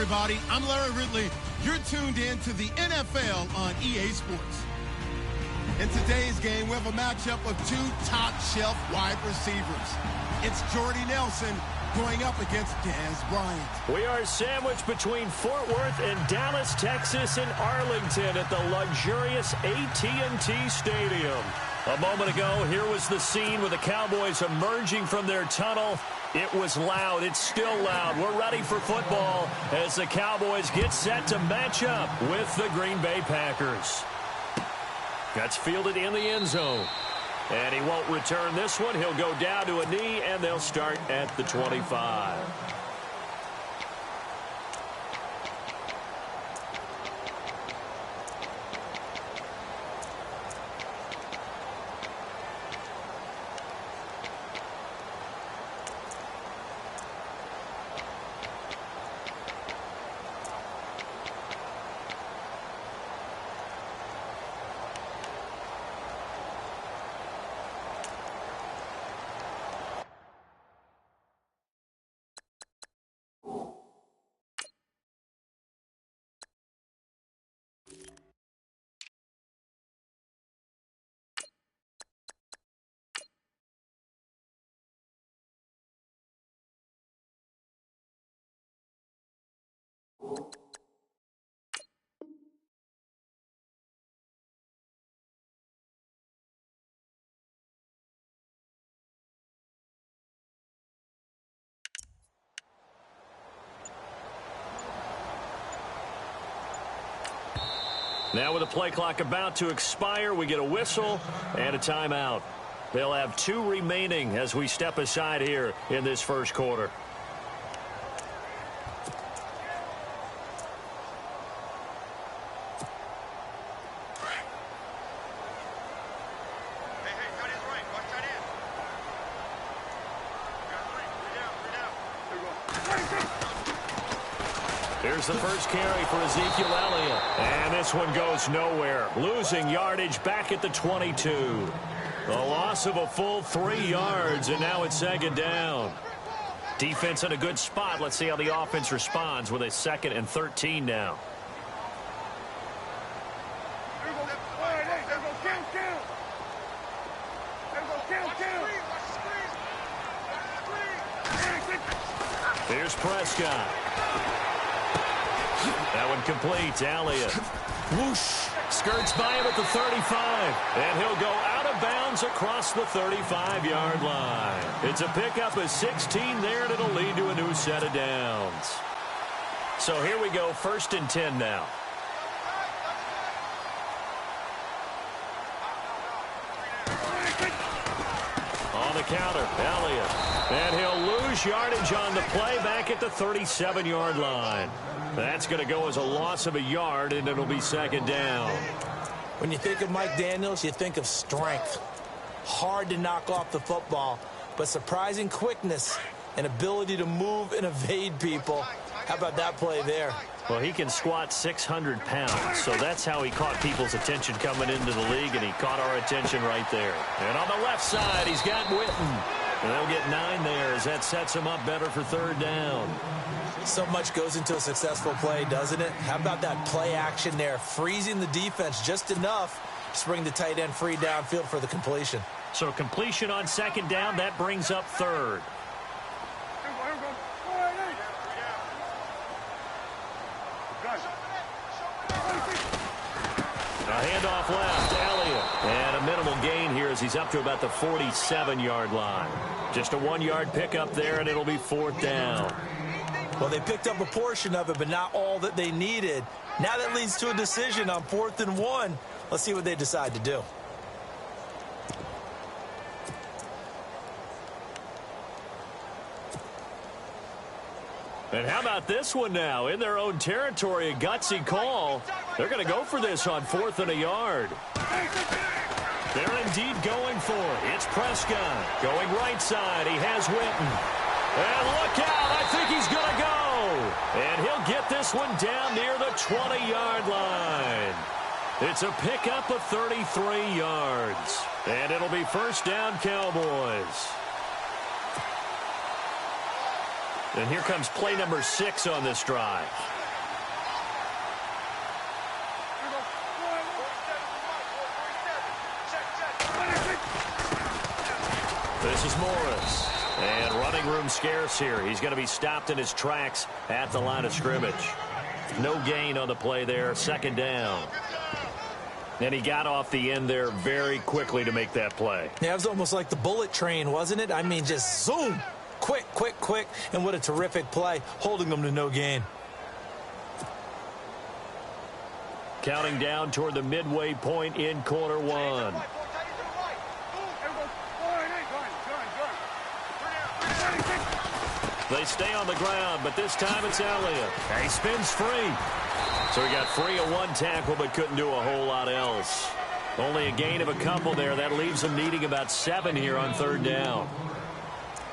everybody. I'm Larry Ridley. You're tuned in to the NFL on EA Sports. In today's game, we have a matchup of two top-shelf wide receivers. It's Jordy Nelson going up against Dez Bryant. We are sandwiched between Fort Worth and Dallas, Texas, and Arlington at the luxurious AT&T Stadium. A moment ago, here was the scene with the Cowboys emerging from their tunnel. It was loud. It's still loud. We're ready for football as the Cowboys get set to match up with the Green Bay Packers. That's fielded in the end zone. And he won't return this one. He'll go down to a knee, and they'll start at the 25. Now with the play clock about to expire, we get a whistle and a timeout. They'll have 2 remaining as we step aside here in this first quarter. Here's the first carry for Ezekiel Elliott. And this one goes nowhere. Losing yardage back at the 22. The loss of a full 3 yards, and now it's second down. Defense in a good spot. Let's see how the offense responds with a 2nd and 13 now. Here's Prescott. That one completes. Elliott. Whoosh. Skirts by him at the 35. And he'll go out of bounds across the 35-yard line. It's a pickup of 16 there, and it'll lead to a new set of downs. So here we go, 1st and 10 now. On the counter, Elliott. And he'll lose yardage on the play back at the 37-yard line. That's going to go as a loss of a yard, and it'll be 2nd down. When you think of Mike Daniels, you think of strength. Hard to knock off the football, but surprising quickness and ability to move and evade people. How about that play there? Well, he can squat 600 pounds, so that's how he caught people's attention coming into the league, and he caught our attention right there. And on the left side, he's got Witten. And they'll get 9 there as that sets him up better for 3rd down. So much goes into a successful play, doesn't it? How about that play action there? Freezing the defense just enough to bring the tight end free downfield for the completion. So completion on 2nd down, that brings up 3rd. A handoff left, Elliott. And a minimal gain here as he's up to about the 47-yard line. Just a 1-yard pickup there, and it'll be 4th down. Well, they picked up a portion of it, but not all that they needed. Now that leads to a decision on 4th and 1. Let's see what they decide to do. And how about this one now? In their own territory, a gutsy call. They're going to go for this on 4th and a yard. They're indeed going for it. It's Prescott going right side. He has Witten. And look out. I think he's going to go. And he'll get this one down near the 20-yard line. It's a pickup of 33 yards. And it'll be 1st down, Cowboys. And here comes play number 6 on this drive. This is Morris. And running room scarce here. He's going to be stopped in his tracks at the line of scrimmage. No gain on the play there. Second down. And he got off the end there very quickly to make that play. Yeah, it was almost like the bullet train, wasn't it? I mean, just zoom. Quick, quick, quick. And what a terrific play, holding them to no gain. Counting down toward the midway point in quarter 1. They stay on the ground, but this time it's Elliott. He spins free. So he got free of one tackle, but couldn't do a whole lot else. Only a gain of a couple there. That leaves him needing about 7 here on third down.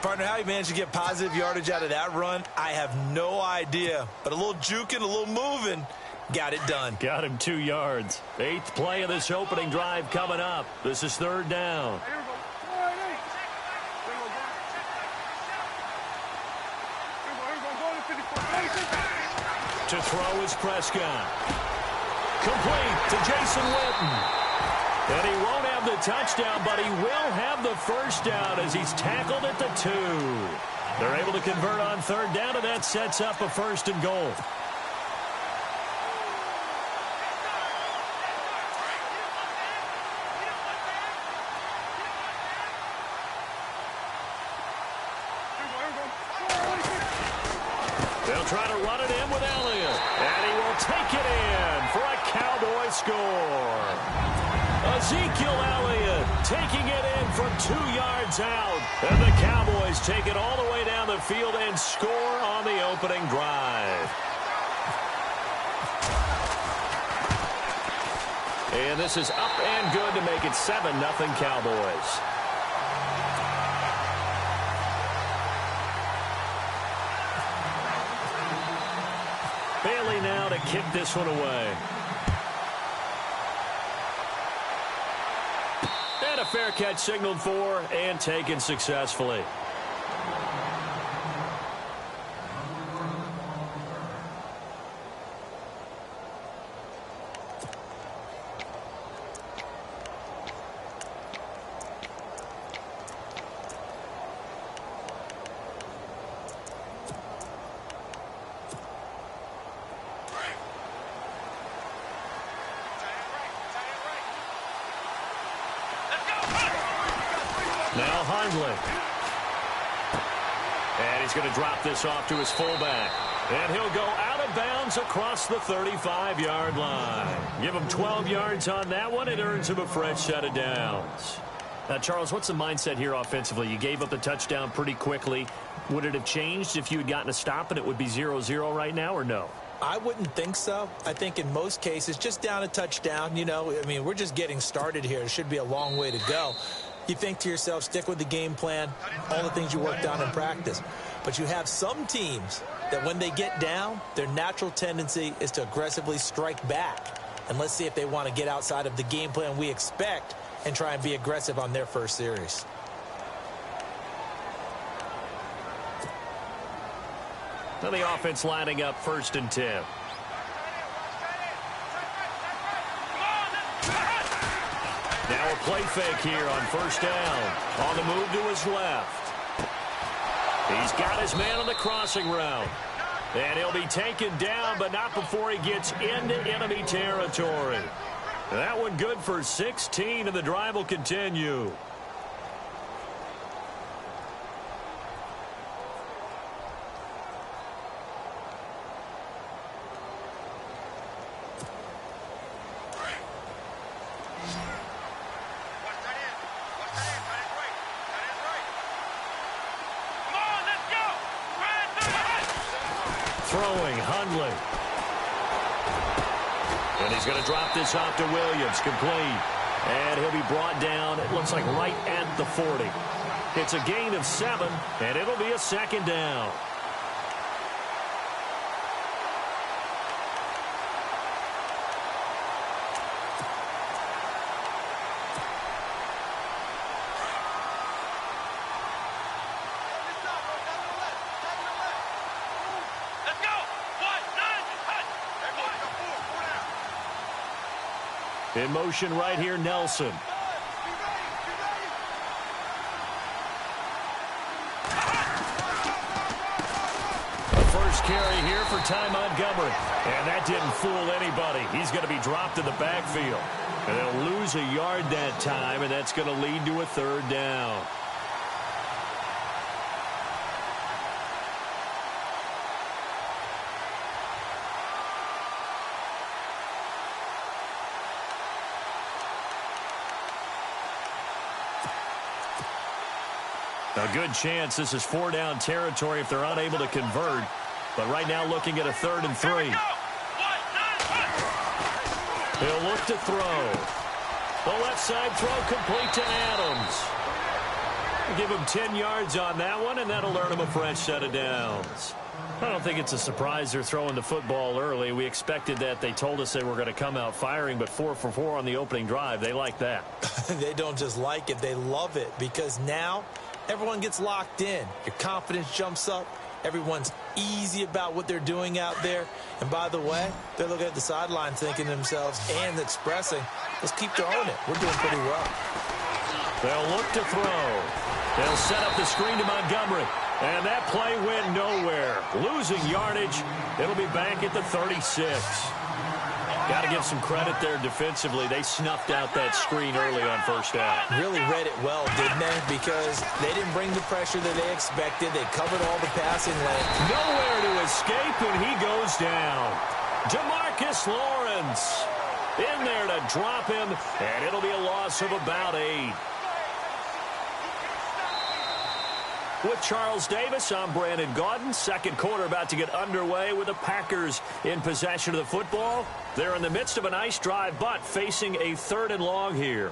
Partner, how he managed to get positive yardage out of that run, I have no idea. But a little juking, a little moving, got it done. Got him 2 yards. 8th play of this opening drive coming up. This is third down. To throw is Prescott. Complete to Jason Witten. And he won't have the touchdown, but he will have the first down as he's tackled at the 2. They're able to convert on third down, and that sets up a first and goal. They'll try to run it in with Elliott. And he will take it in for a Cowboy score. Ezekiel Elliott taking it in from 2 yards out. And the Cowboys take it all the way down the field and score on the opening drive. And this is up and good to make it 7-0 Cowboys. Bailey now to kick this one away. And a fair catch signaled for and taken successfully. Now Hundley. And he's going to drop this off to his fullback. And he'll go out of bounds across the 35-yard line. Give him 12 yards on that one. It earns him a fresh set of downs. Now, Charles, what's the mindset here offensively? You gave up the touchdown pretty quickly. Would it have changed if you had gotten a stop and it would be 0-0 right now, or no? I wouldn't think so. I think in most cases, just down a touchdown, you know, I mean, we're just getting started here. It should be a long way to go. You think to yourself, stick with the game plan, all the things you worked on in practice. But you have some teams that when they get down, their natural tendency is to aggressively strike back. And let's see if they want to get outside of the game plan we expect and try and be aggressive on their first series. Now the offense lining up 1st and 10. Now a play fake here on 1st down. On the move to his left. He's got his man on the crossing route. And he'll be taken down, but not before he gets into enemy territory. That one good for 16, and the drive will continue. Throwing, Hundley. And he's going to drop this off to Williams, complete. And he'll be brought down, it looks like right at the 40. It's a gain of 7, and it'll be a 2nd down. In motion right here, Nelson. First carry here for Ty Montgomery. And that didn't fool anybody. He's going to be dropped in the backfield. And they'll lose a yard that time, and that's going to lead to a third down. A good chance this is 4-down territory if they're unable to convert. But right now looking at a 3rd and 3. He'll look to throw. The left side throw complete to Adams. Give him 10 yards on that one, and that'll earn him a fresh set of downs. I don't think it's a surprise they're throwing the football early. We expected that. They told us they were going to come out firing, but 4 for 4 on the opening drive. They like that. They don't just like it. They love it because now everyone gets locked in. Your confidence jumps up. Everyone's easy about what they're doing out there. And by the way, they're looking at the sideline thinking to themselves and expressing, let's keep throwing it. We're doing pretty well. They'll look to throw. They'll set up the screen to Montgomery. And that play went nowhere. Losing yardage. It'll be back at the 36. Got to give some credit there defensively. They snuffed out that screen early on first down. Really read it well, didn't they? Because they didn't bring the pressure that they expected. They covered all the passing lane. Nowhere to escape, and he goes down. DeMarcus Lawrence in there to drop him, and it'll be a loss of about 8. With Charles Davis, I'm Brandon Gaudin. Second quarter about to get underway with the Packers in possession of the football. They're in the midst of a nice drive, but facing a 3rd and long here.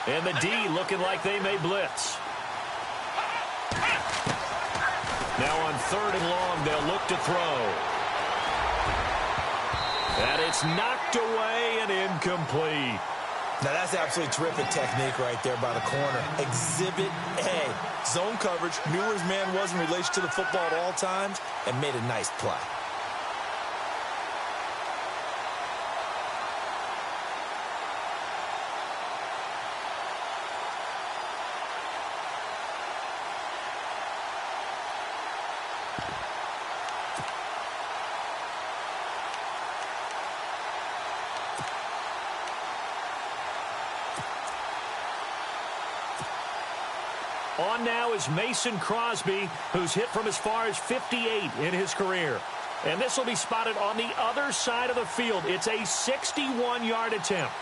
And the D looking like they may blitz. Now on 3rd and long, they'll look to throw. And it's knocked away and incomplete. Now that's absolutely terrific technique right there by the corner. Exhibit A. Zone coverage, knew where his man was in relation to the football at all times, and made a nice play. On now is Mason Crosby, who's hit from as far as 58 in his career. And this will be spotted on the other side of the field. It's a 61-yard attempt.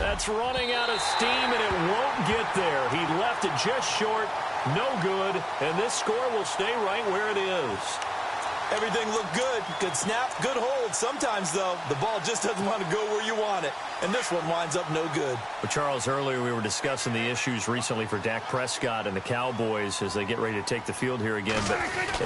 That's running out of steam, and it won't get there. He left it just short, no good, and this score will stay right where it is. Everything looked good. Good snap, good hold. Sometimes, though, the ball just doesn't want to go where you want it. And this one winds up no good. But Charles, earlier we were discussing the issues recently for Dak Prescott and the Cowboys as they get ready to take the field here again. But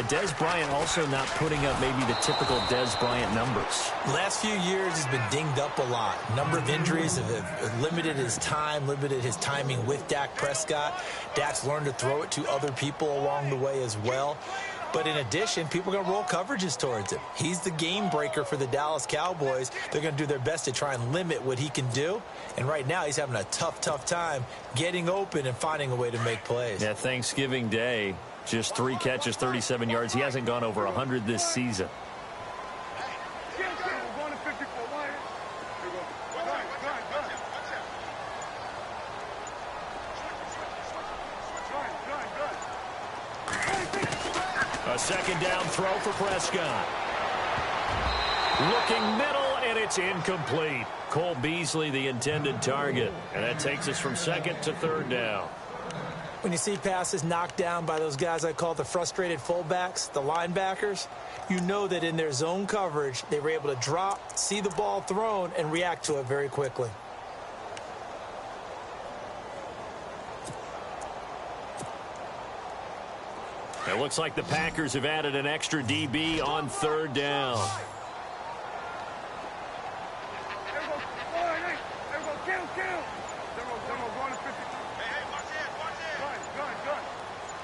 Dez Bryant also not putting up maybe the typical Dez Bryant numbers. Last few years he's been dinged up a lot. Number of injuries have limited his time, limited his timing with Dak Prescott. Dak's learned to throw it to other people along the way as well. But in addition, people are going to roll coverages towards him. He's the game breaker for the Dallas Cowboys. They're going to do their best to try and limit what he can do. And right now, he's having a tough time getting open and finding a way to make plays. Yeah, Thanksgiving Day, just 3 catches, 37 yards. He hasn't gone over 100 this season. A second down throw for Prescott. Looking middle, and it's incomplete. Cole Beasley, the intended target. And that takes us from 2nd to 3rd down. When you see passes knocked down by those guys I call the frustrated fullbacks, the linebackers, you know that in their zone coverage, they were able to drop, see the ball thrown, and react to it very quickly. It looks like the Packers have added an extra DB on third down.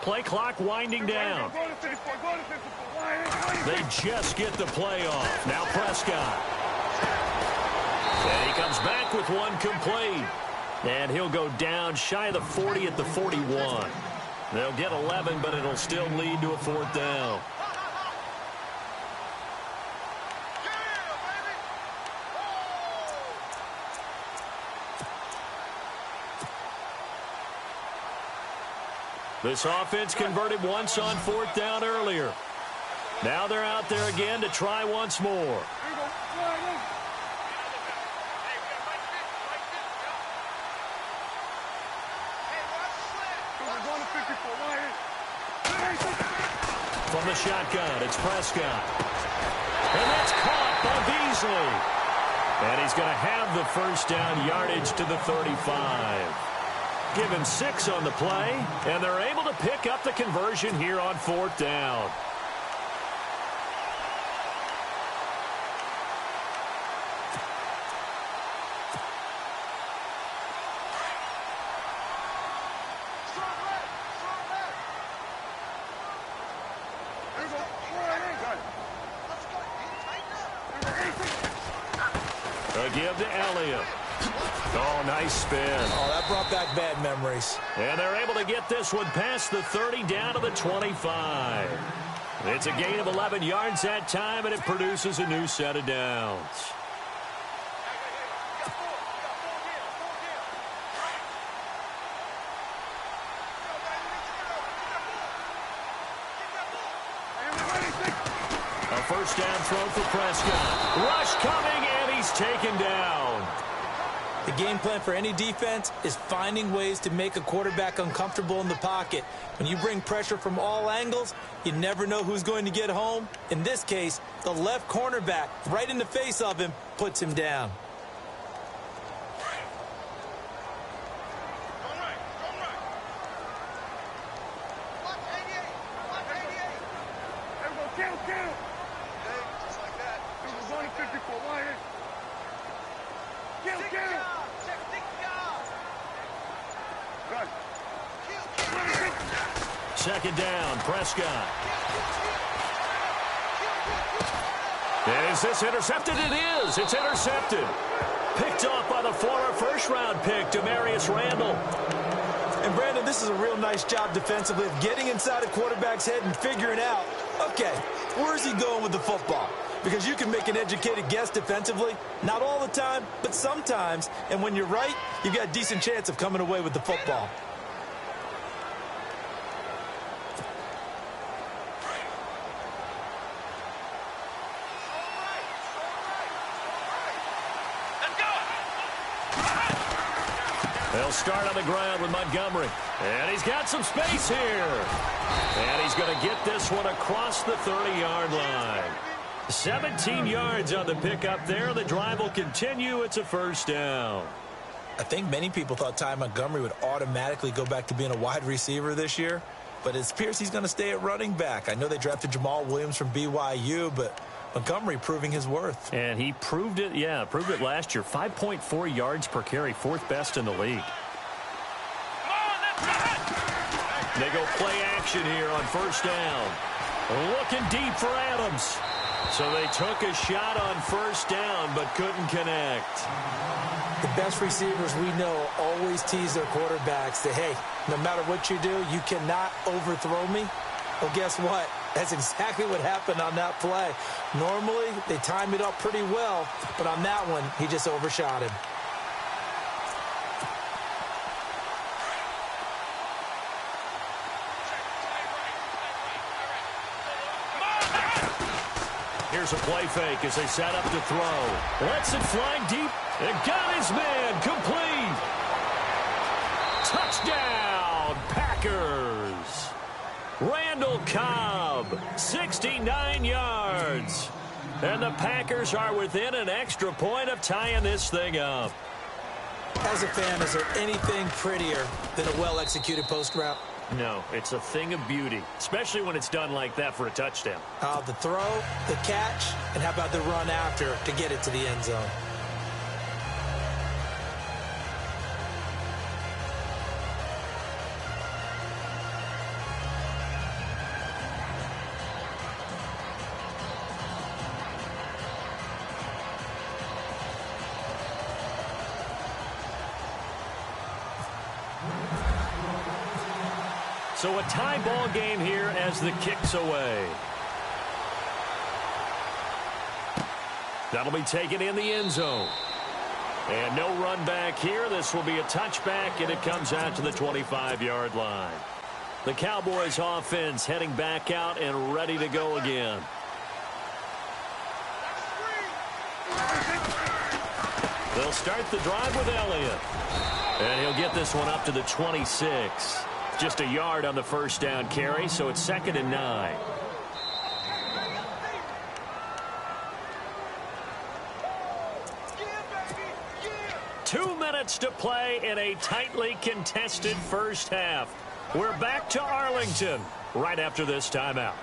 Play clock winding down. They just get the play off. Now Prescott. And he comes back with one complete. And he'll go down shy of the 40 at the 41. They'll get 11, but it'll still lead to a fourth down. This offense converted once on fourth down earlier. Now they're out there again to try once more. From the shotgun, it's Prescott. And that's caught by Beasley. And he's going to have the first down yardage to the 35. Give him 6 on the play, and they're able to pick up the conversion here on fourth down. A give to Elliott. Oh, nice spin. Oh, that brought back bad memories. And they're able to get this one past the 30 down to the 25. It's a gain of 11 yards that time, and it produces a new set of downs. A first down throw for Prescott. Rush coming, and he's taken down. The game plan for any defense is finding ways to make a quarterback uncomfortable in the pocket. When you bring pressure from all angles, you never know who's going to get home. In this case, the left cornerback, right in the face of him, puts him down. Second down, Prescott. And is this intercepted? It is. It's intercepted. Picked off by the former first-round pick, Demarius Randall. And, Brandon, this is a real nice job defensively of getting inside a quarterback's head and figuring out, okay, where's he going with the football? Because you can make an educated guess defensively. Not all the time, but sometimes. And when you're right, you've got a decent chance of coming away with the football. They'll start on the ground with Montgomery. And he's got some space here. And he's going to get this one across the 30-yard line. 17 yards on the pickup there. The drive will continue. It's a first down. I think many people thought Ty Montgomery would automatically go back to being a wide receiver this year. But it appears he's going to stay at running back. I know they drafted Jamal Williams from BYU, but Montgomery proving his worth. And he proved it, proved it last year. 5.4 yards per carry, 4th best in the league. They go play action here on first down. Looking deep for Adams. So they took a shot on first down, but couldn't connect. The best receivers we know always tease their quarterbacks that, hey, no matter what you do, you cannot overthrow me. Well, guess what? That's exactly what happened on that play. Normally, they time it up pretty well, but on that one, he just overshot him. Here's a play fake as they set up to throw. Lets it fly deep and got his man complete. Touchdown, Packers. Randall Cobb, 69 yards. And the Packers are within an extra point of tying this thing up. As a fan, is there anything prettier than a well-executed post route? No, it's a thing of beauty, especially when it's done like that for a touchdown. The throw, the catch, and how about the run after to get it to the end zone? So a tie ball game here as the kick's away. That'll be taken in the end zone. And no run back here. This will be a touchback, and it comes out to the 25-yard line. The Cowboys offense heading back out and ready to go again. They'll start the drive with Elliott. And he'll get this one up to the 26. Just a yard on the first down carry, so it's 2nd and 9. Two minutes to play in a tightly contested first half. We're back to Arlington right after this timeout.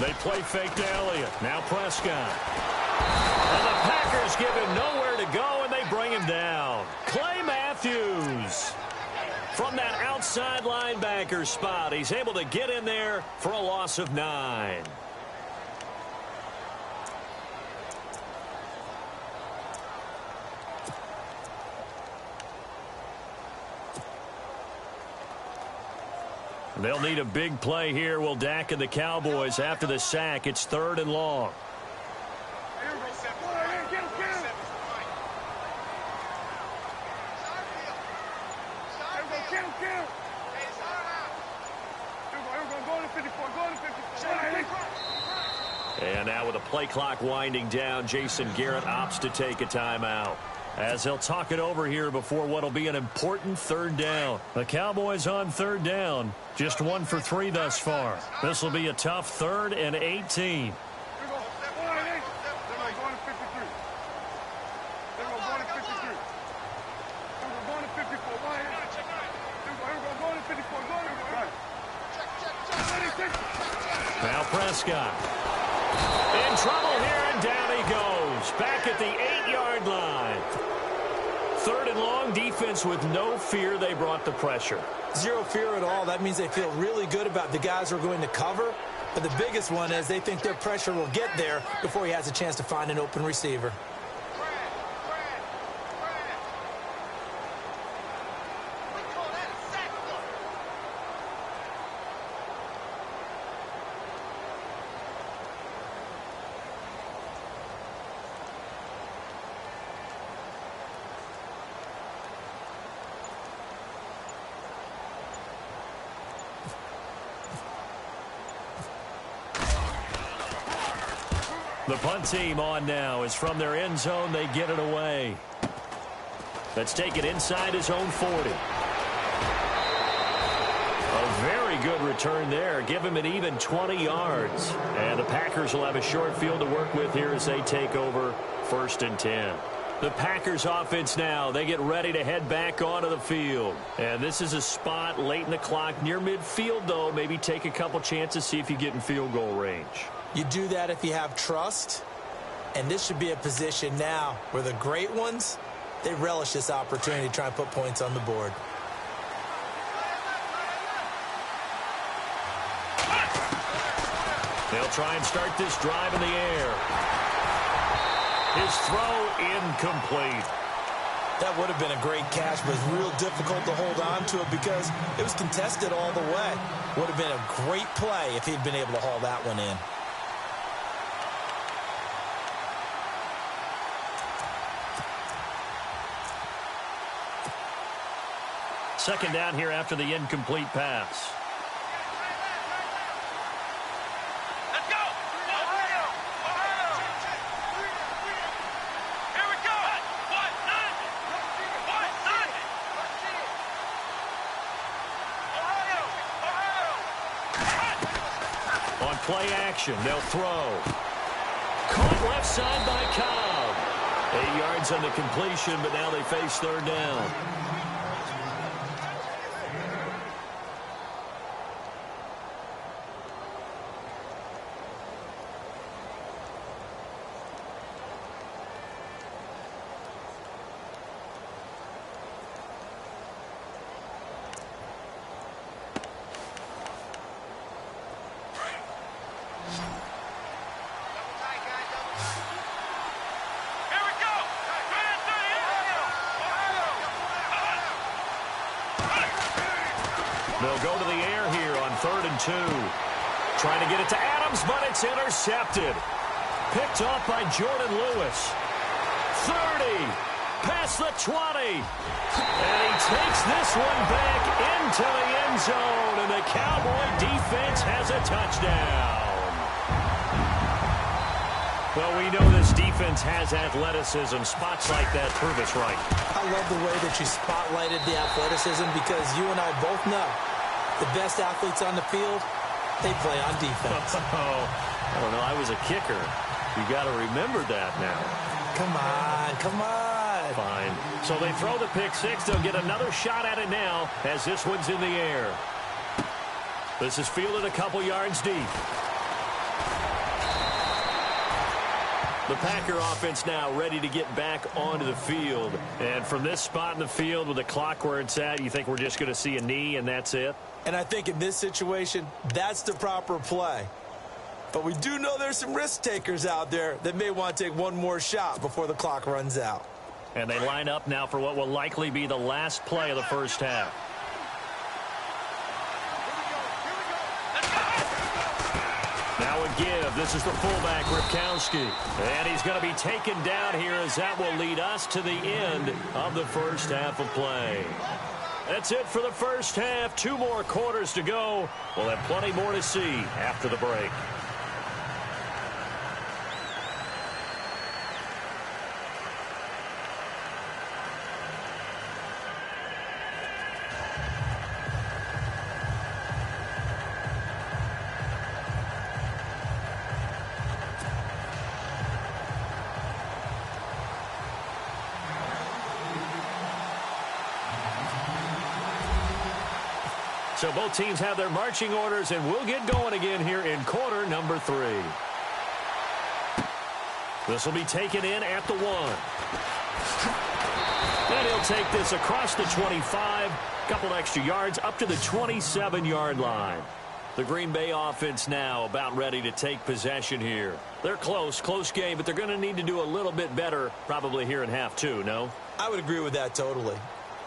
They play fake to Elliott. Now Prescott. And the Packers give him nowhere to go, and they bring him down. Clay Matthews. From that outside linebacker spot, he's able to get in there for a loss of 9. They'll need a big play here. Will Dak and the Cowboys after the sack. It's 3rd and long. And now with the play clock winding down, Jason Garrett opts to take a timeout, as they'll talk it over here before what will be an important 3rd down. The Cowboys on 3rd down, just 1 for 3 thus far. This will be a tough 3rd and 18. Now Prescott. In trouble here, and down he goes. Back at the 8-yard line. 3rd and long, defense with no fear. They brought the pressure. Zero fear at all. That means they feel really good about the guys who are going to cover. But the biggest one is they think their pressure will get there before he has a chance to find an open receiver. The punt team on now is from their end zone. They get it away. Let's take it inside his own 40. A very good return there. Give him an even 20 yards. And the Packers will have a short field to work with here as they take over 1st and 10. The Packers offense now, they get ready to head back onto the field. And this is a spot late in the clock near midfield, though. Maybe take a couple chances, see if you get in field goal range. You do that if you have trust. And this should be a position now where the great ones, they relish this opportunity to try and put points on the board. They'll try and start this drive in the air. His throw incomplete. That would have been a great catch, but it's real difficult to hold on to it because it was contested all the way. Would have been a great play if he'd been able to haul that one in. Second down here after the incomplete pass. Let's go! Ohio! Ohio! Here we go! What? Ohio! Ohio! On play action, they'll throw. Caught left side by Cobb. 8 yards on the completion, but now they face 3rd down. Here we go. They'll go to the air here on 3rd and 2. Trying to get it to Adams, but it's intercepted. Picked off by Jordan Lewis. 30, past the 20. And he takes this one back into the end zone, and the Cowboy defense has a touchdown. Well, we know this defense has athleticism. Spots like that prove us right. I love the way that you spotlighted the athleticism because you and I both know the best athletes on the field, they play on defense. Oh, I don't know. I was a kicker. You got to remember that now. Come on, come on. Fine. So they throw the pick six. They'll get another shot at it now as this one's in the air. This is fielded a couple yards deep. The Packer offense now ready to get back onto the field. And from this spot in the field with the clock where it's at, you think we're just going to see a knee and that's it? And I think in this situation, that's the proper play. But we do know there's some risk takers out there that may want to take one more shot before the clock runs out. And they line up now for what will likely be the last play of the first half. Now a give. This is the fullback, Ripkowski. And he's going to be taken down here as that will lead us to the end of the first half of play. That's it for the first half. 2 more quarters to go. We'll have plenty more to see after the break. So both teams have their marching orders, and we'll get going again here in quarter number 3. This will be taken in at the 1. And he'll take this across the 25, couple extra yards up to the 27-yard line. The Green Bay offense now about ready to take possession here. They're close game, but they're going to need to do a little bit better probably here in half 2, no? I would agree with that totally.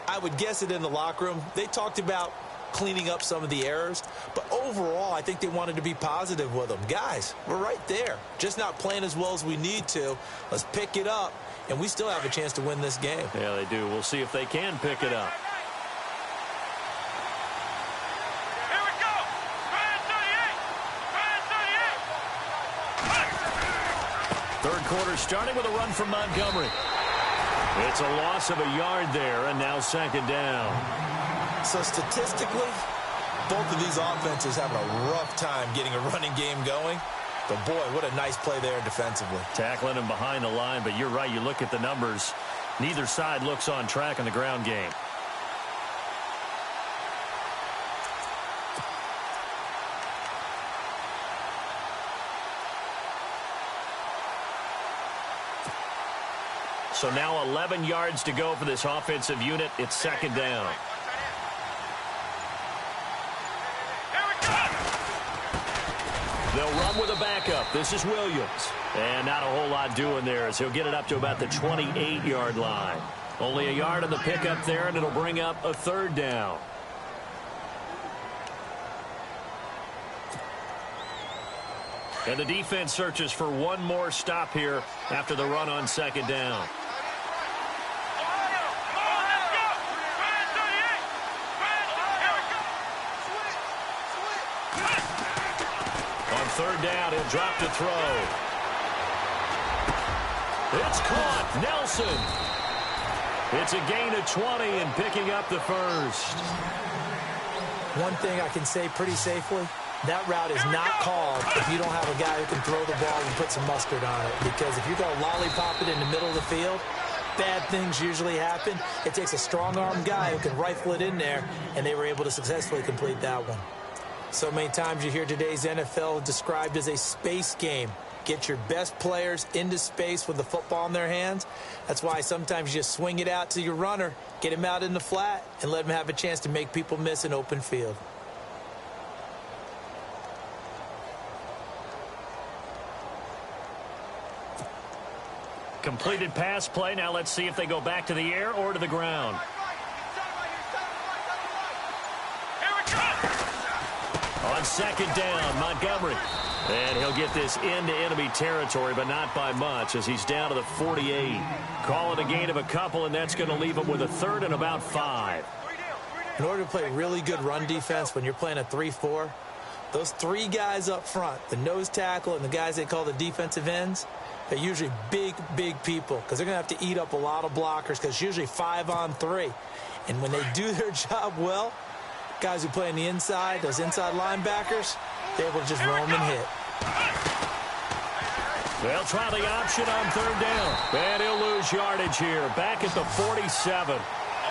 I would guess it in the locker room. They talked about cleaning up some of the errors, but overall I think they wanted to be positive with them. Guys, we're right there, just not playing as well as we need to. Let's pick it up, and we still have a chance to win this game. Yeah, they do. We'll see if they can pick it up. Here we go. 38. Third quarter starting with a run from Montgomery. It's a loss of a yard there, and now second down. So statistically, both of these offenses having a rough time getting a running game going. But boy, what a nice play there defensively. Tackling him behind the line, but you're right. You look at the numbers. Neither side looks on track in the ground game. So now 11 yards to go for this offensive unit. It's second down. They'll run with a backup. This is Williams. And not a whole lot doing there as he'll get it up to about the 28-yard line. Only a yard on the pickup there, and it'll bring up a third down. And the defense searches for one more stop here after the run on second down. Third down, he'll drop to throw. It's caught. Nelson. It's a gain of 20 and picking up the first. One thing I can say pretty safely, that route is not called if you don't have a guy who can throw the ball and put some mustard on it. Because if you're going to lollipop it in the middle of the field, bad things usually happen. It takes a strong-armed guy who can rifle it in there, and they were able to successfully complete that one. So many times you hear today's NFL described as a space game. Get your best players into space with the football in their hands. That's why sometimes you just swing it out to your runner, get him out in the flat, and let him have a chance to make people miss an open field. Completed pass play. Now let's see if they go back to the air or to the ground. On second down, Montgomery. And he'll get this into enemy territory, but not by much as he's down to the 48. Call it a gain of a couple, and that's going to leave him with a third and about 5. In order to play really good run defense when you're playing a 3-4, those 3 guys up front, the nose tackle and the guys they call the defensive ends, they're usually big people because they're going to have to eat up a lot of blockers because it's usually 5-on-3. And when they do their job well, guys who play on the inside, those inside linebackers, they're able to just roam and hit. They'll try the option on third down. And he'll lose yardage here. Back at the 47.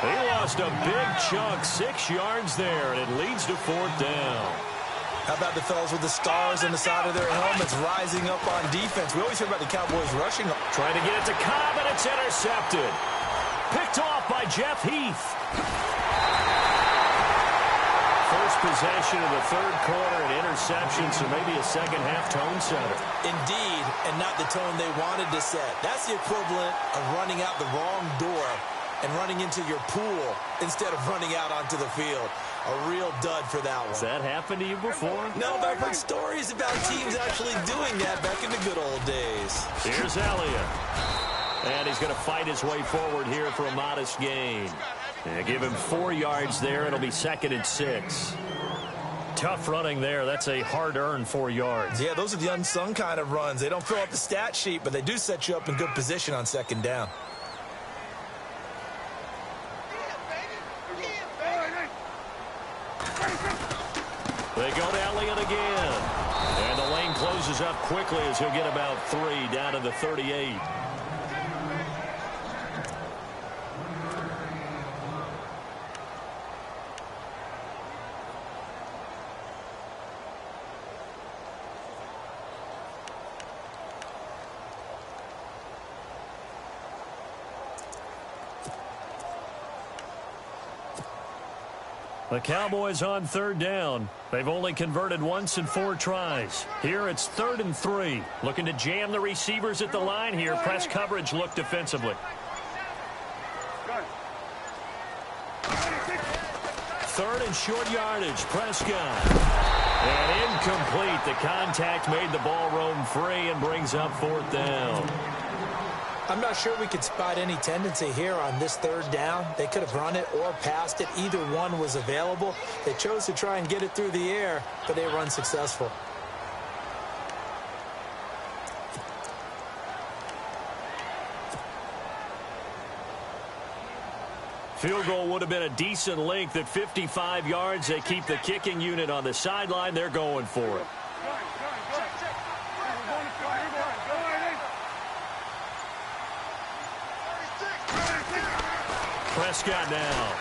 He lost a big chunk, 6 yards there, and it leads to fourth down. How about the fellas with the stars on the side of their helmets rising up on defense? We always hear about the Cowboys rushing. Trying to get it to Cobb, and it's intercepted. Picked off by Jeff Heath. First possession of the third quarter, an interception, so maybe a second-half tone setter. Indeed, and not the tone they wanted to set. That's the equivalent of running out the wrong door and running into your pool instead of running out onto the field. A real dud for that one. Has that happened to you before? No, but I've heard stories about teams actually doing that back in the good old days. Here's Elliott. And he's going to fight his way forward here for a modest gain. And give him 4 yards there. It'll be 2nd and 6. Tough running there. That's a hard-earned 4 yards. Yeah, those are the unsung kind of runs. They don't fill up the stat sheet, but they do set you up in good position on second down. They go to Elliott again. And the lane closes up quickly as he'll get about 3 down to the 38. The Cowboys on third down. They've only converted once in 4 tries. Here it's 3rd and 3. Looking to jam the receivers at the line here. Press coverage look defensively. 3rd and short yardage. Prescott. And incomplete. The contact made the ball roam free and brings up 4th down. I'm not sure we could spot any tendency here on this 3rd down. They could have run it or passed it. Either one was available. They chose to try and get it through the air, but they were unsuccessful. Field goal would have been a decent length at 55 yards. They keep the kicking unit on the sideline. They're going for it. Prescott now.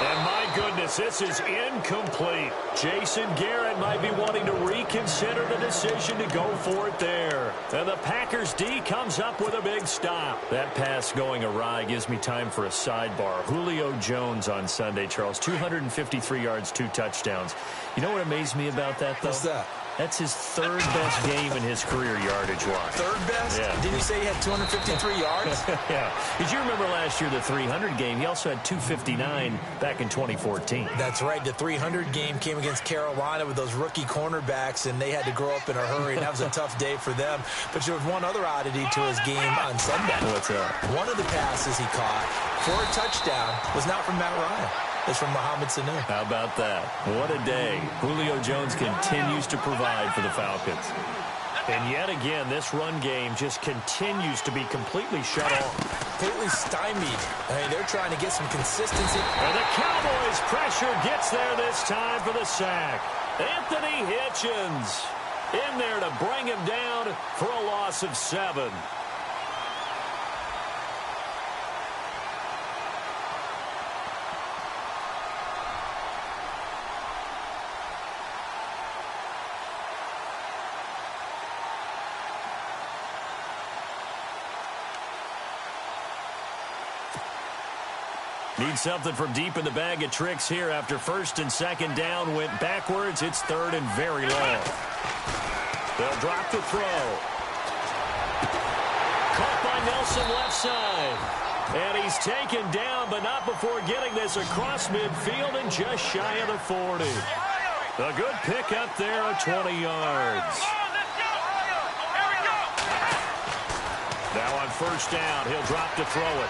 And my goodness, this is incomplete. Jason Garrett might be wanting to reconsider the decision to go for it there. And the Packers D comes up with a big stop. That pass going awry gives me time for a sidebar. Julio Jones on Sunday, Charles. 253 yards, 2 touchdowns. You know what amazed me about that, though? What's that? That's his 3rd best game in his career yardage-wise. 3rd best? Yeah. Didn't you say he had 253 yards? Yeah. Did you remember last year the 300 game? He also had 259 back in 2014. That's right. The 300 game came against Carolina with those rookie cornerbacks, and they had to grow up in a hurry, and that was a tough day for them. But there was one other oddity to his game on Sunday. What's that? One of the passes he caught for a touchdown was not from Matt Ryan. It's from Mohamed Sanu. How about that? What a day. Julio Jones continues to provide for the Falcons. And yet again, this run game just continues to be completely shut off. Completely stymied. I mean, they're trying to get some consistency. And the Cowboys' pressure gets there this time for the sack. Anthony Hitchens in there to bring him down for a loss of 7. Need something from deep in the bag of tricks here after 1st and 2nd down went backwards. It's 3rd and very long. They'll drop the throw. Nelson left side. And he's taken down, but not before getting this across midfield and just shy of the 40. A good pickup there of 20 yards. Now on first down, he'll drop to throw it.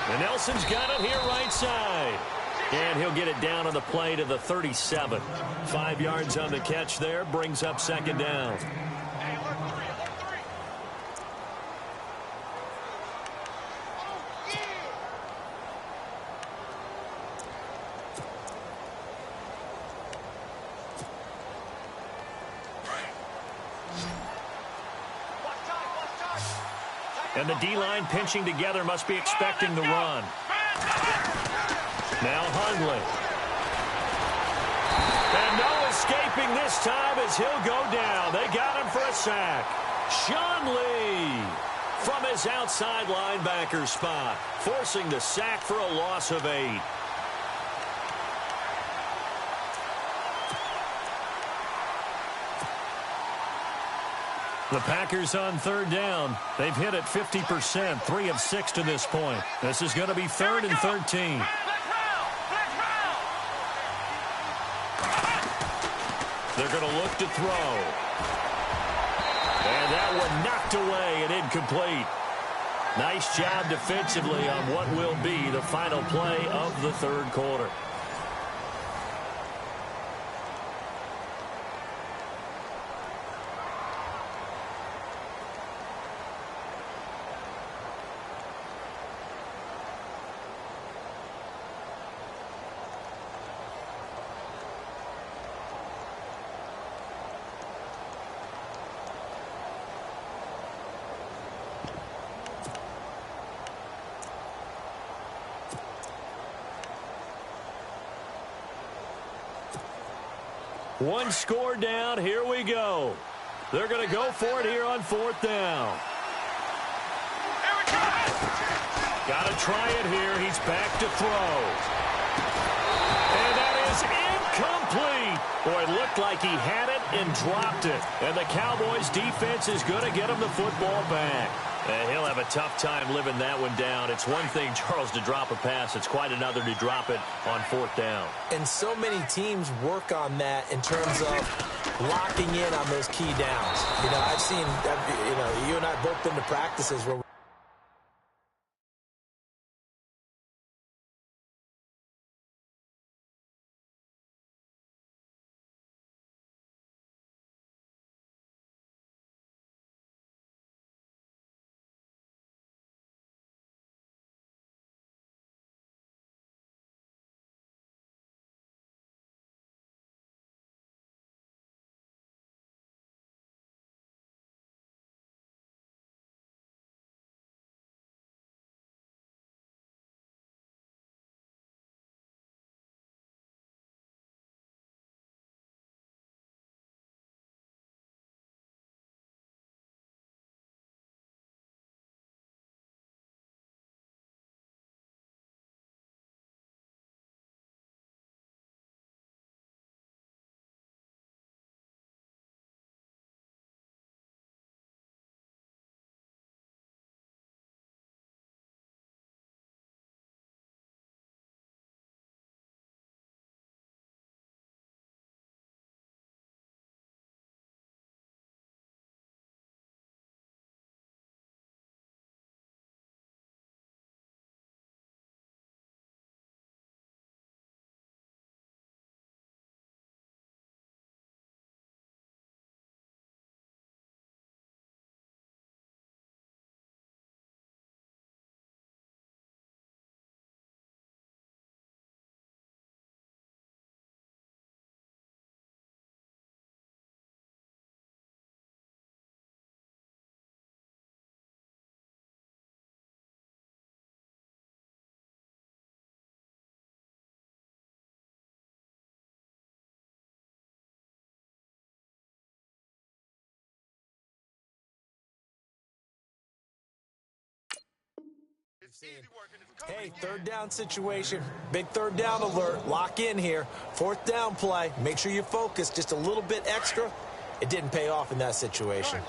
And Nelson's got it here right side. And he'll get it down on the play to the 37. 5 yards on the catch there, brings up second down. And the D-line pinching together, must be expecting the run. Now Hundley. And no escaping this time as he'll go down. They got him for a sack. Sean Lee from his outside linebacker spot, forcing the sack for a loss of 8. The Packers on third down. They've hit it 50%, 3 of 6 to this point. This is going to be 3rd and 13. They're going to look to throw. And that one knocked away and incomplete. Nice job defensively on what will be the final play of the third quarter. One score down. Here we go. They're going to go for it here on 4th down. Got to try it here. He's back to throw. And that is incomplete. Boy, it looked like he had it and dropped it. And the Cowboys defense is going to get him the football back. And he'll have a tough time living that one down. It's one thing, Charles, to drop a pass. It's quite another to drop it on 4th down. And so many teams work on that in terms of locking in on those key downs. You know, I've seen, you and I both been to practices where hey, 3rd down situation, big 3rd down alert, lock in here, 4th down play, make sure you focus just a little bit extra. It didn't pay off in that situation.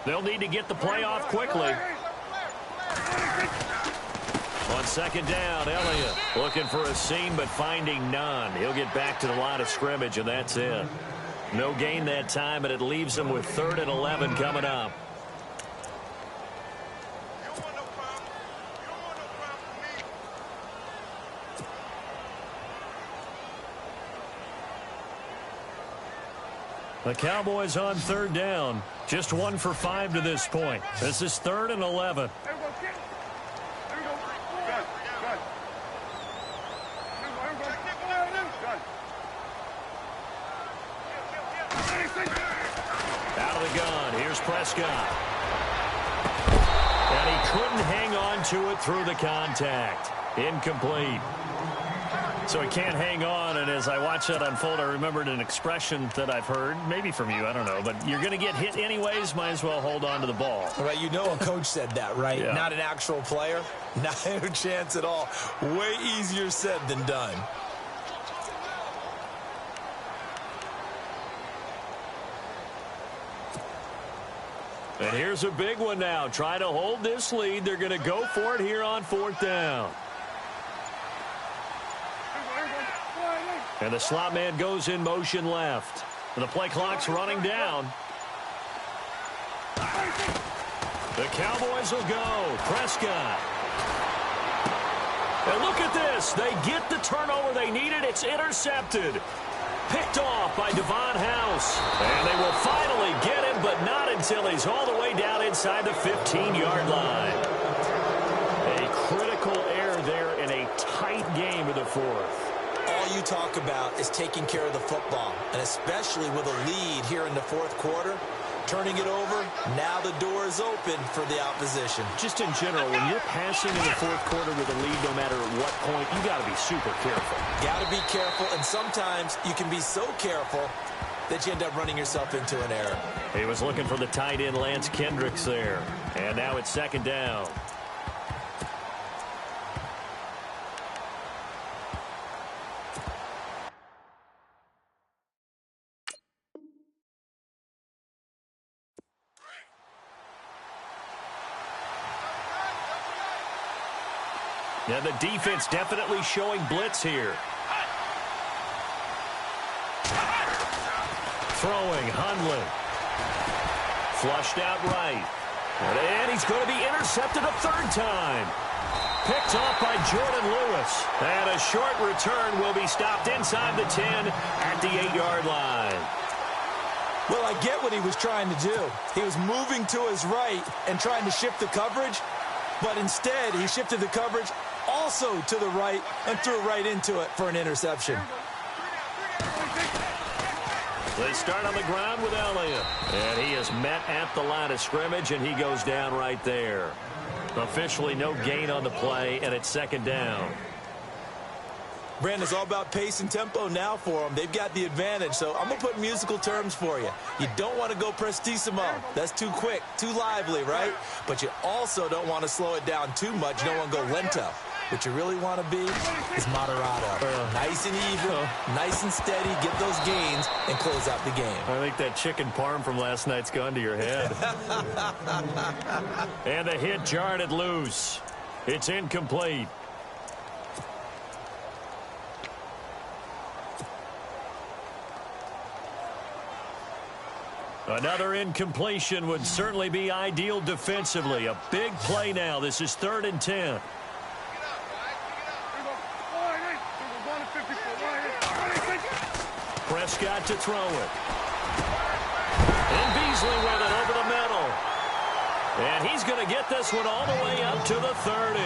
They'll need to get the play off quickly. On second down, Elliott looking for a seam but finding none. He'll get back to the line of scrimmage, and that's it. No gain that time, and it leaves him with 3rd and 11 coming up. The Cowboys on 3rd down. Just 1 for 5 to this point. This is 3rd and 11. Out of the gun. Here's Prescott. And he couldn't hang on to it through the contact. Incomplete. So he can't hang on, and as I watch that unfold, I remembered an expression that I've heard, maybe from you, I don't know, but you're going to get hit anyways, might as well hold on to the ball. Right, you know a coach said that, right? Yeah. Not an actual player. Not a chance at all. Way easier said than done. And here's a big one now. Trying to hold this lead. They're going to go for it here on 4th down. And the slot man goes in motion left. And the play clock's running down. The Cowboys will go. Prescott. And look at this. They get the turnover they needed. It's intercepted. Picked off by Devon House. And they will finally get him, but not until he's all the way down inside the 15-yard line. A critical error there in a tight game of the 4th. All you talk about is taking care of the football, and especially with a lead here in the 4th quarter, turning it over, now the door is open for the opposition. Just in general, when you're passing in the 4th quarter with a lead, no matter at what point, you got to be super careful. Got to be careful, and sometimes you can be so careful that you end up running yourself into an error. He was looking for the tight end Lance Kendricks there, and now it's 2nd down. Yeah, the defense definitely showing blitz here. Throwing, Hundley. Flushed out right. And he's going to be intercepted a 3rd time. Picked off by Jordan Lewis. And a short return will be stopped inside the 10 at the 8-yard line. Well, I get what he was trying to do. He was moving to his right and trying to shift the coverage, but instead he shifted the coverage also to the right and threw right into it for an interception. They start on the ground with Elliott. And he is met at the line of scrimmage, and he goes down right there. Officially no gain on the play, and it's 2nd down. Brandon, it's all about pace and tempo now for them. They've got the advantage, so I'm going to put musical terms for you. You don't want to go prestissimo. That's too quick, too lively, right? But you also don't want to slow it down too much. You don't want to go lento. What you really want to be is moderato. Nice and even, nice and steady, get those gains, and close out the game. I think that chicken parm from last night's gone to your head. And the hit jarred it loose. It's incomplete. Another incompletion would certainly be ideal defensively. A big play now. This is 3rd and 10. Prescott to throw it. And Beasley with it over the middle. And he's going to get this one all the way up to the 30.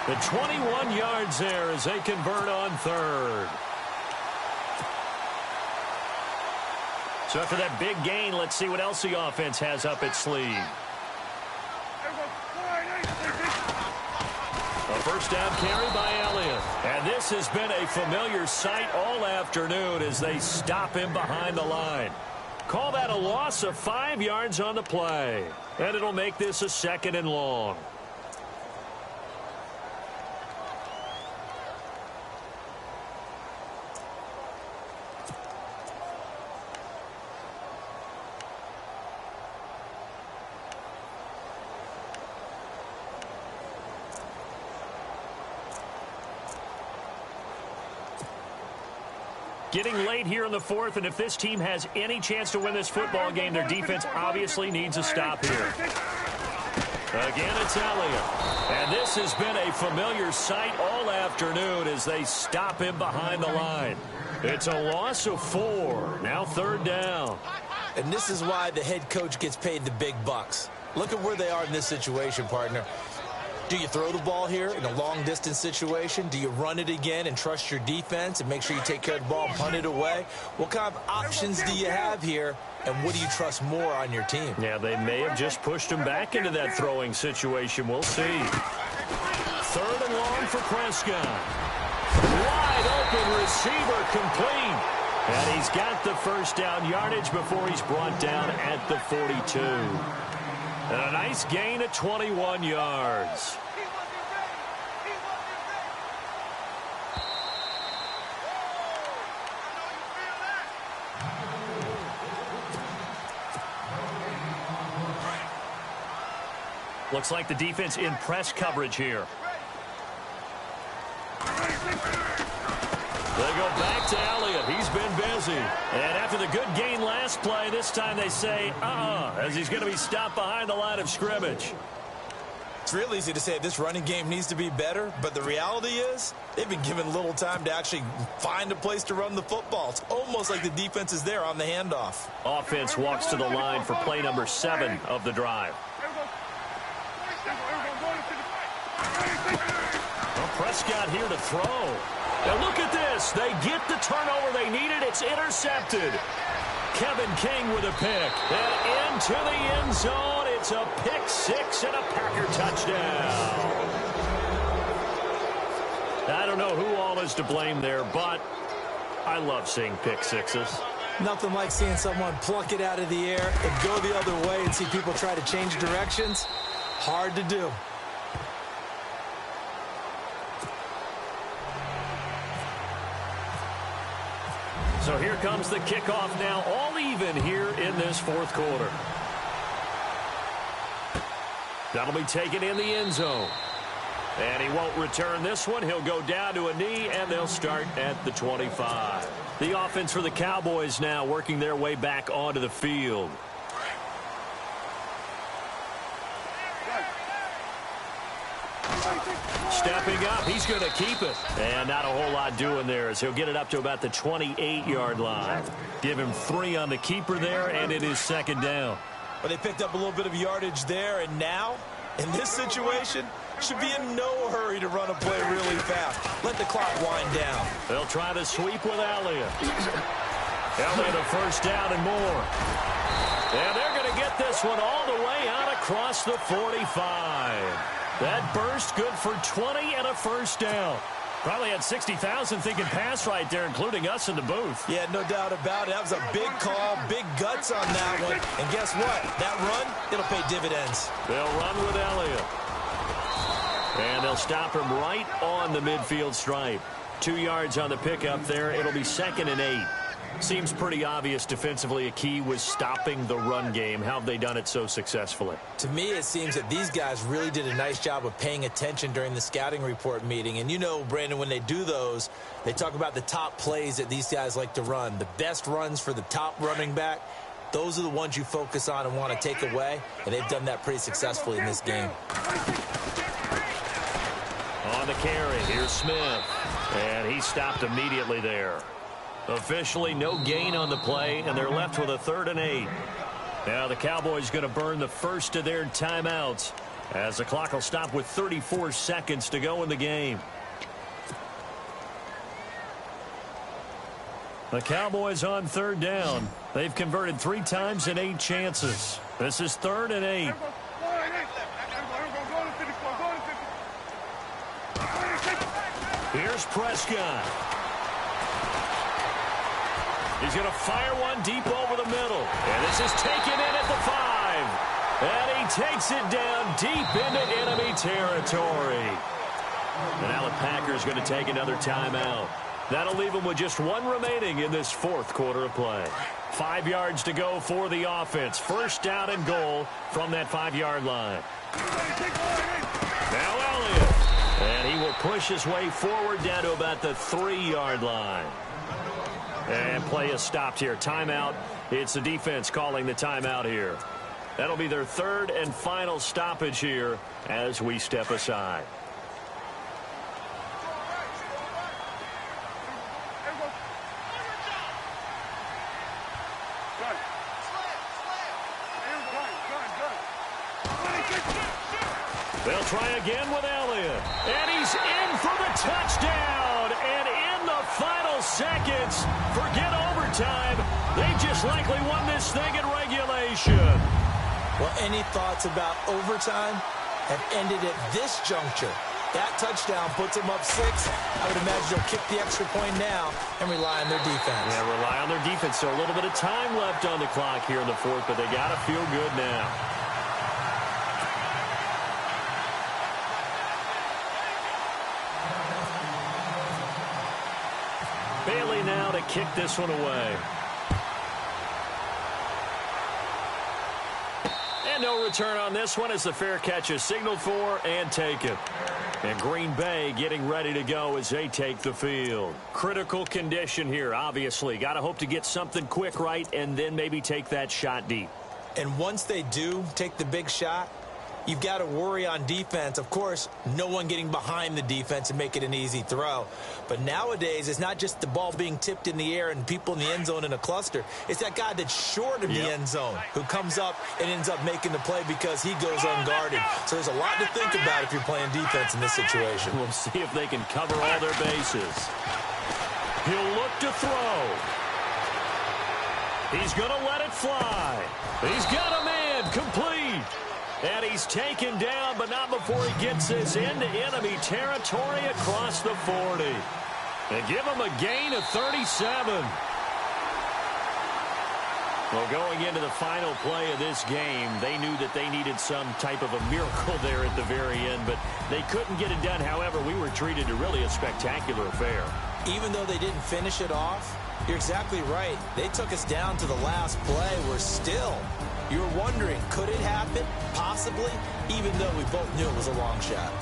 The 21 yards there as they convert on 3rd. So after that big gain, let's see what else the offense has up its sleeve. A 1st down carry by Elliott. And this has been a familiar sight all afternoon as they stop him behind the line. Call that a loss of 5 yards on the play. And it'll make this a 2nd and long. Getting late here in the fourth, and if this team has any chance to win this football game, their defense obviously needs a stop here. Again, it's Elliott. And this has been a familiar sight all afternoon as they stop him behind the line. It's a loss of 4. Now 3rd down. And this is why the head coach gets paid the big bucks. Look at where they are in this situation, partner. Do you throw the ball here in a long-distance situation? Do you run it again and trust your defense and make sure you take care of the ball and punt it away? What kind of options do you have here, and what do you trust more on your team? Yeah, they may have just pushed him back into that throwing situation. We'll see. 3rd and long for Prescott. Wide open receiver complete. And he's got the first down yardage before he's brought down at the 42. And a nice gain of 21 yards. Looks like the defense in press coverage here. They go back to Elliott. He's been busy. And after the good gain last play, this time they say, as he's going to be stopped behind the line of scrimmage. It's real easy to say this running game needs to be better, but the reality is they've been given little time to actually find a place to run the football. It's almost like the defense is there on the handoff. Offense walks to the line for play number 7 of the drive. Well, Prescott here to throw. Now look at this. They get the turnover they needed. It's intercepted. Kevin King with a pick. And into the end zone. It's a pick 6 and a Packer touchdown. I don't know who all is to blame there, but I love seeing pick 6s. Nothing like seeing someone pluck it out of the air and go the other way and see people try to change directions. Hard to do. So here comes the kickoff now, all even here in this 4th quarter. That'll be taken in the end zone. And he won't return this one. He'll go down to a knee, and they'll start at the 25. The offense for the Cowboys now working their way back onto the field. Stepping up, he's going to keep it. And not a whole lot doing there as he'll get it up to about the 28-yard line. Give him 3 on the keeper there, and it is 2nd down. But they picked up a little bit of yardage there, and now, in this situation, should be in no hurry to run a play really fast. Let the clock wind down. They'll try to sweep with Elliott. Elliott a first down and more. And they're going to get this one all the way out across the 45. That burst good for 20 and a first down. Probably had 60,000 thinking pass right there, including us in the booth. Yeah, no doubt about it. That was a big call, big guts on that one. And guess what? That run, it'll pay dividends. They'll run with Elliott. And they'll stop him right on the midfield stripe. 2 yards on the pickup there. It'll be 2nd and 8. Seems pretty obvious defensively a key was stopping the run game. How have they done it so successfully? To me, it seems that these guys really did a nice job of paying attention during the scouting report meeting. And you know, Brandon, when they do those, they talk about the top plays that these guys like to run. The best runs for the top running back, those are the ones you focus on and want to take away. And they've done that pretty successfully in this game. On the carry, here's Smith. And he stopped immediately there. Officially no gain on the play, and they're left with a 3rd and 8. Now the Cowboys going to burn the first of their timeouts as the clock will stop with 34 seconds to go in the game. The Cowboys on 3rd down. They've converted 3 times in 8 chances. This is 3rd and 8. Here's Prescott. He's going to fire one deep over the middle. And this is taken in at the 5. And he takes it down deep into enemy territory. And now the Packers going to take another timeout. That'll leave them with just 1 remaining in this 4th quarter of play. 5 yards to go for the offense. First down and goal from that 5-yard line. Now Elliott. And he will push his way forward down to about the 3-yard line. And play is stopped here. Timeout. It's the defense calling the timeout here. That'll be their third and final stoppage here as we step aside. They'll try again with Elliott. And he's in for the touchdown. And in the final seconds, forget overtime. They just likely won this thing in regulation. Well, any thoughts about overtime have ended at this juncture. That touchdown puts them up 6. I would imagine they'll kick the extra point now and rely on their defense. Yeah, rely on their defense. So a little bit of time left on the clock here in the fourth, but they got to feel good now. Bailey now to kick this one away. And no return on this one as the fair catch is signaled for and taken. And Green Bay getting ready to go as they take the field. Critical condition here, obviously. Got to hope to get something quick right and then maybe take that shot deep. And once they do take the big shot, you've got to worry on defense. Of course, no one getting behind the defense and make it an easy throw. But nowadays, it's not just the ball being tipped in the air and people in the end zone in a cluster. It's that guy that's short of the end zone who comes up and ends up making the play because he goes unguarded. So there's a lot to think about if you're playing defense in this situation. We'll see if they can cover all their bases. He'll look to throw. He's going to let it fly. He's got a man complete. And he's taken down, but not before he gets this into enemy territory across the 40. And give him a gain of 37. Well, going into the final play of this game, they knew that they needed some type of a miracle there at the very end, but they couldn't get it done. However, we were treated to really a spectacular affair. Even though they didn't finish it off, you're exactly right. They took us down to the last play. We're still... You're wondering, could it happen? Possibly, even though we both knew it was a long shot.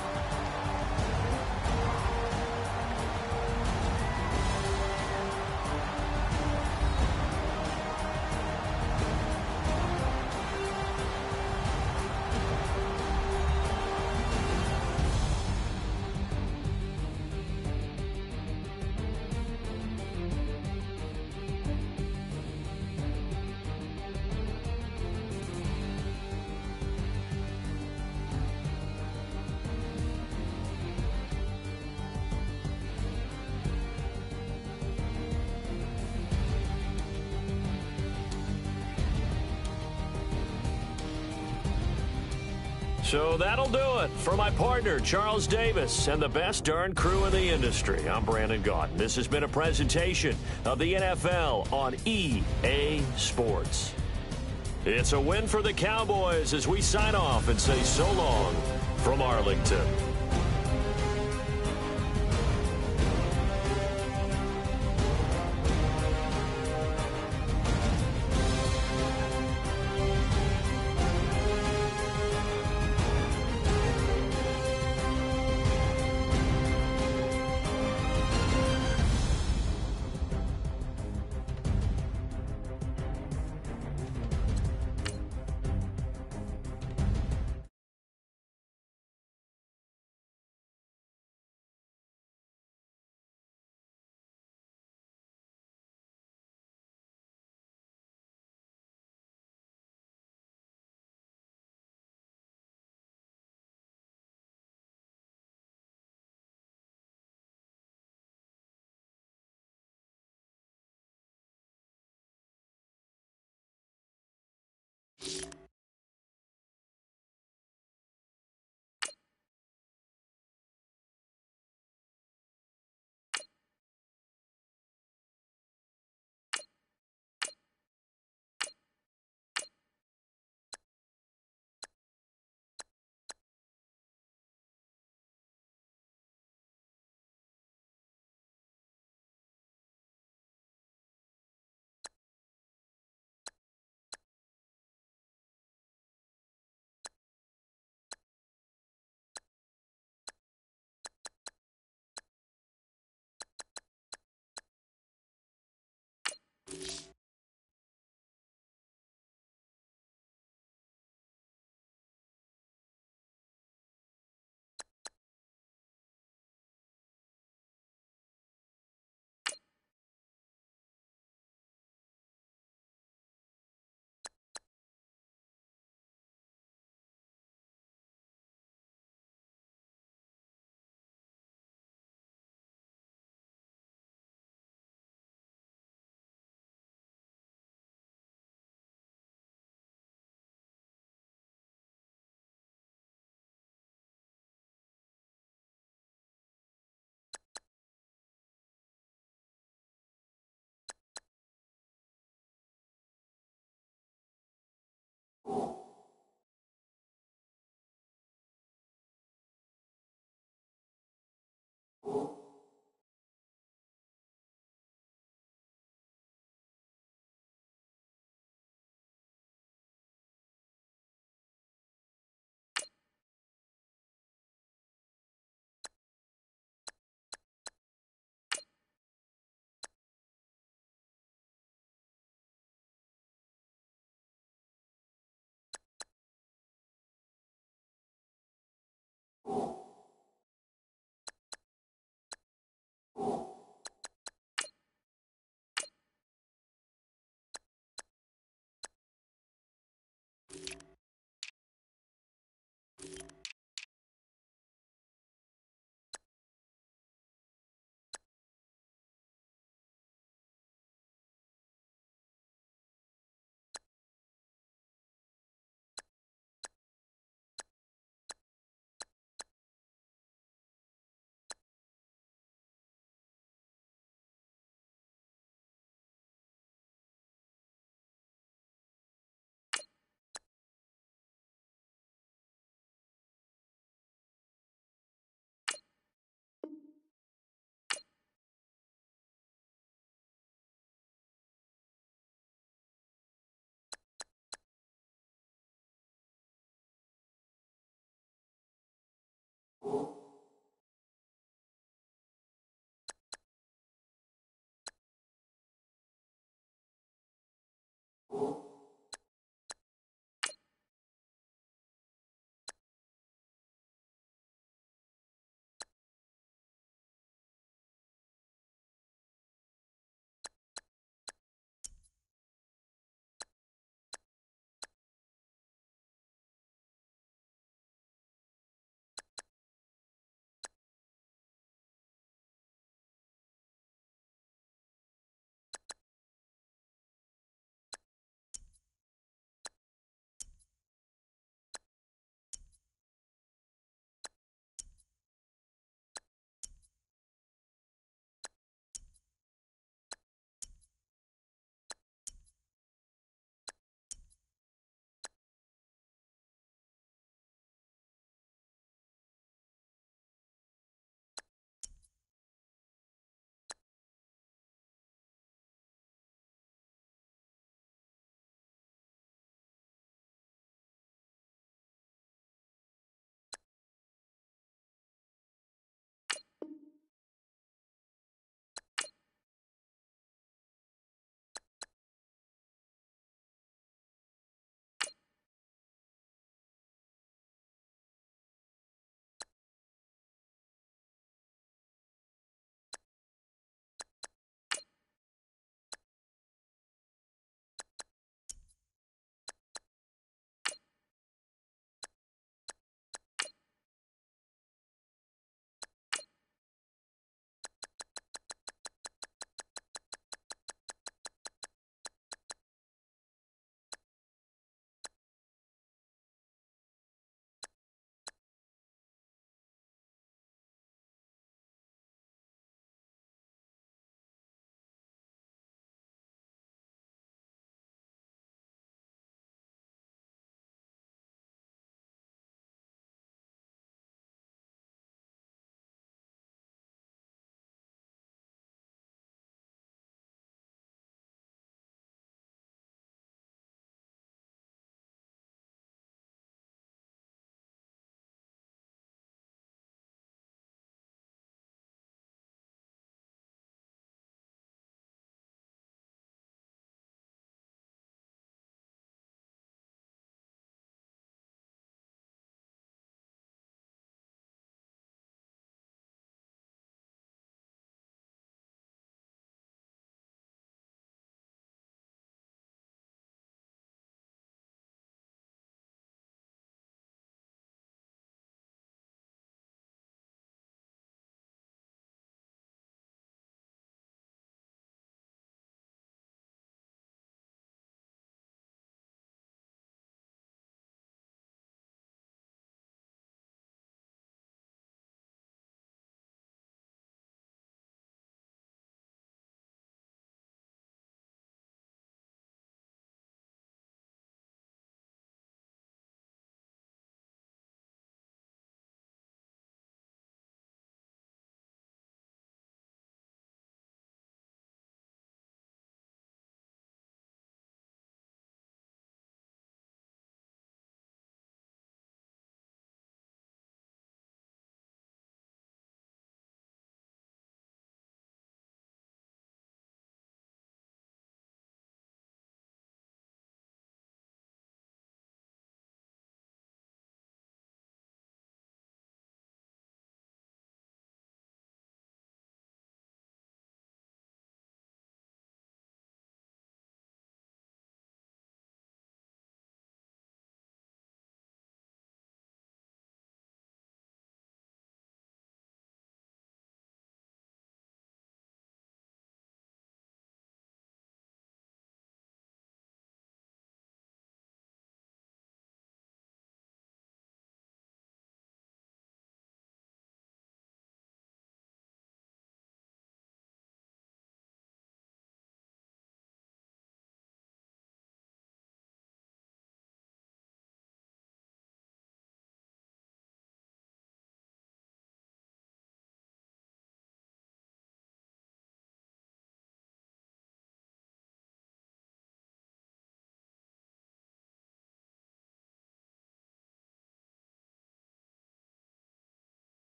So that'll do it for my partner, Charles Davis, and the best darn crew in the industry. I'm Brandon Gaudin. This has been a presentation of the NFL on EA Sports. It's a win for the Cowboys as we sign off and say so long from Arlington.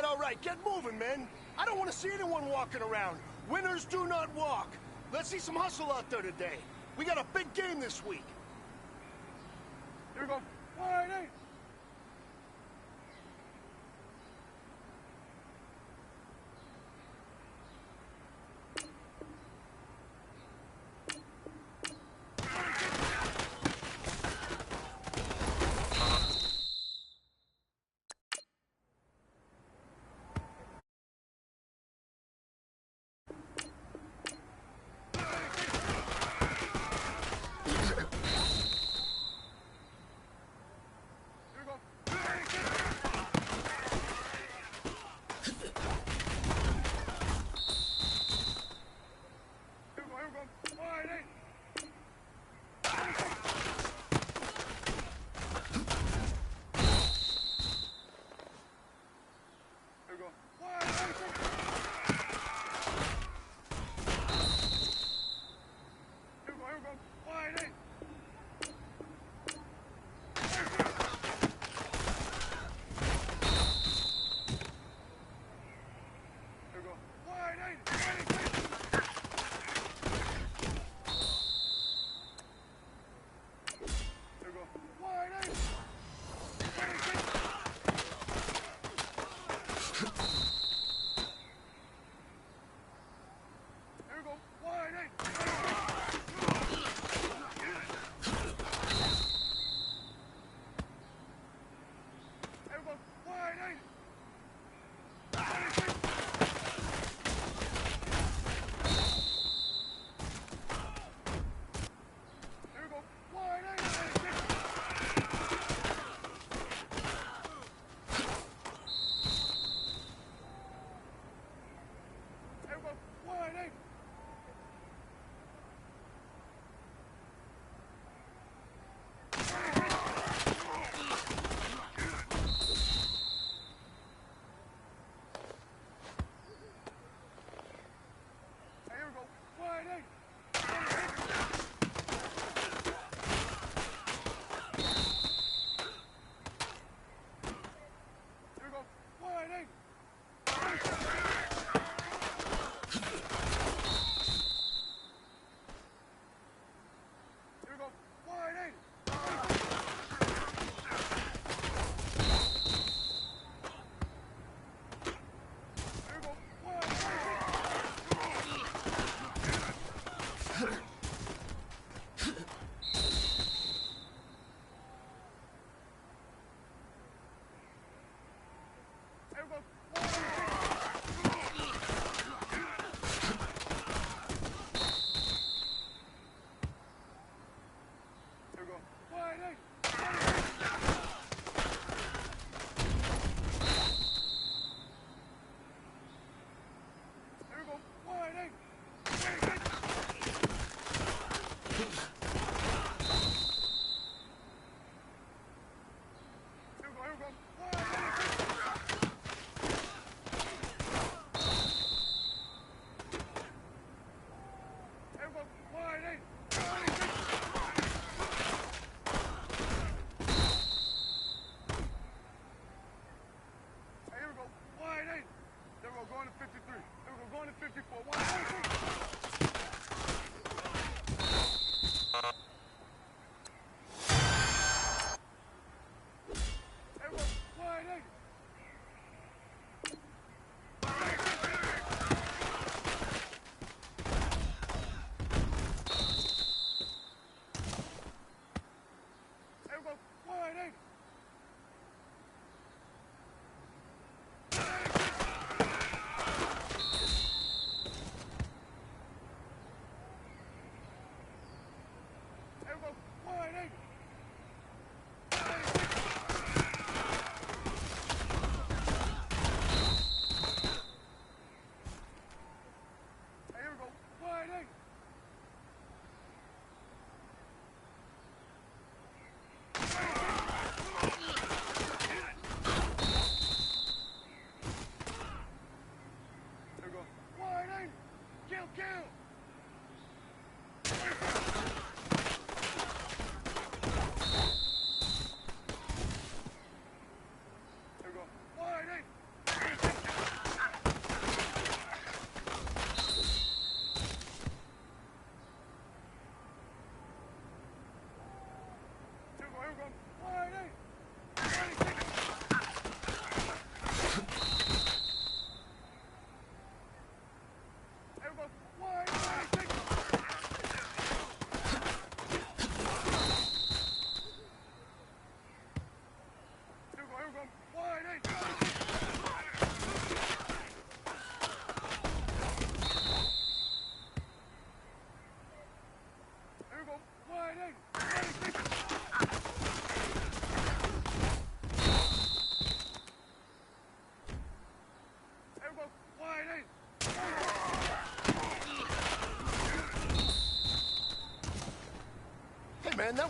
all right. Get moving, man. I don't want to see anyone walking around. Winners do not walk. Let's see some hustle out there today. We got a big game this week. Here we go. Wide eight.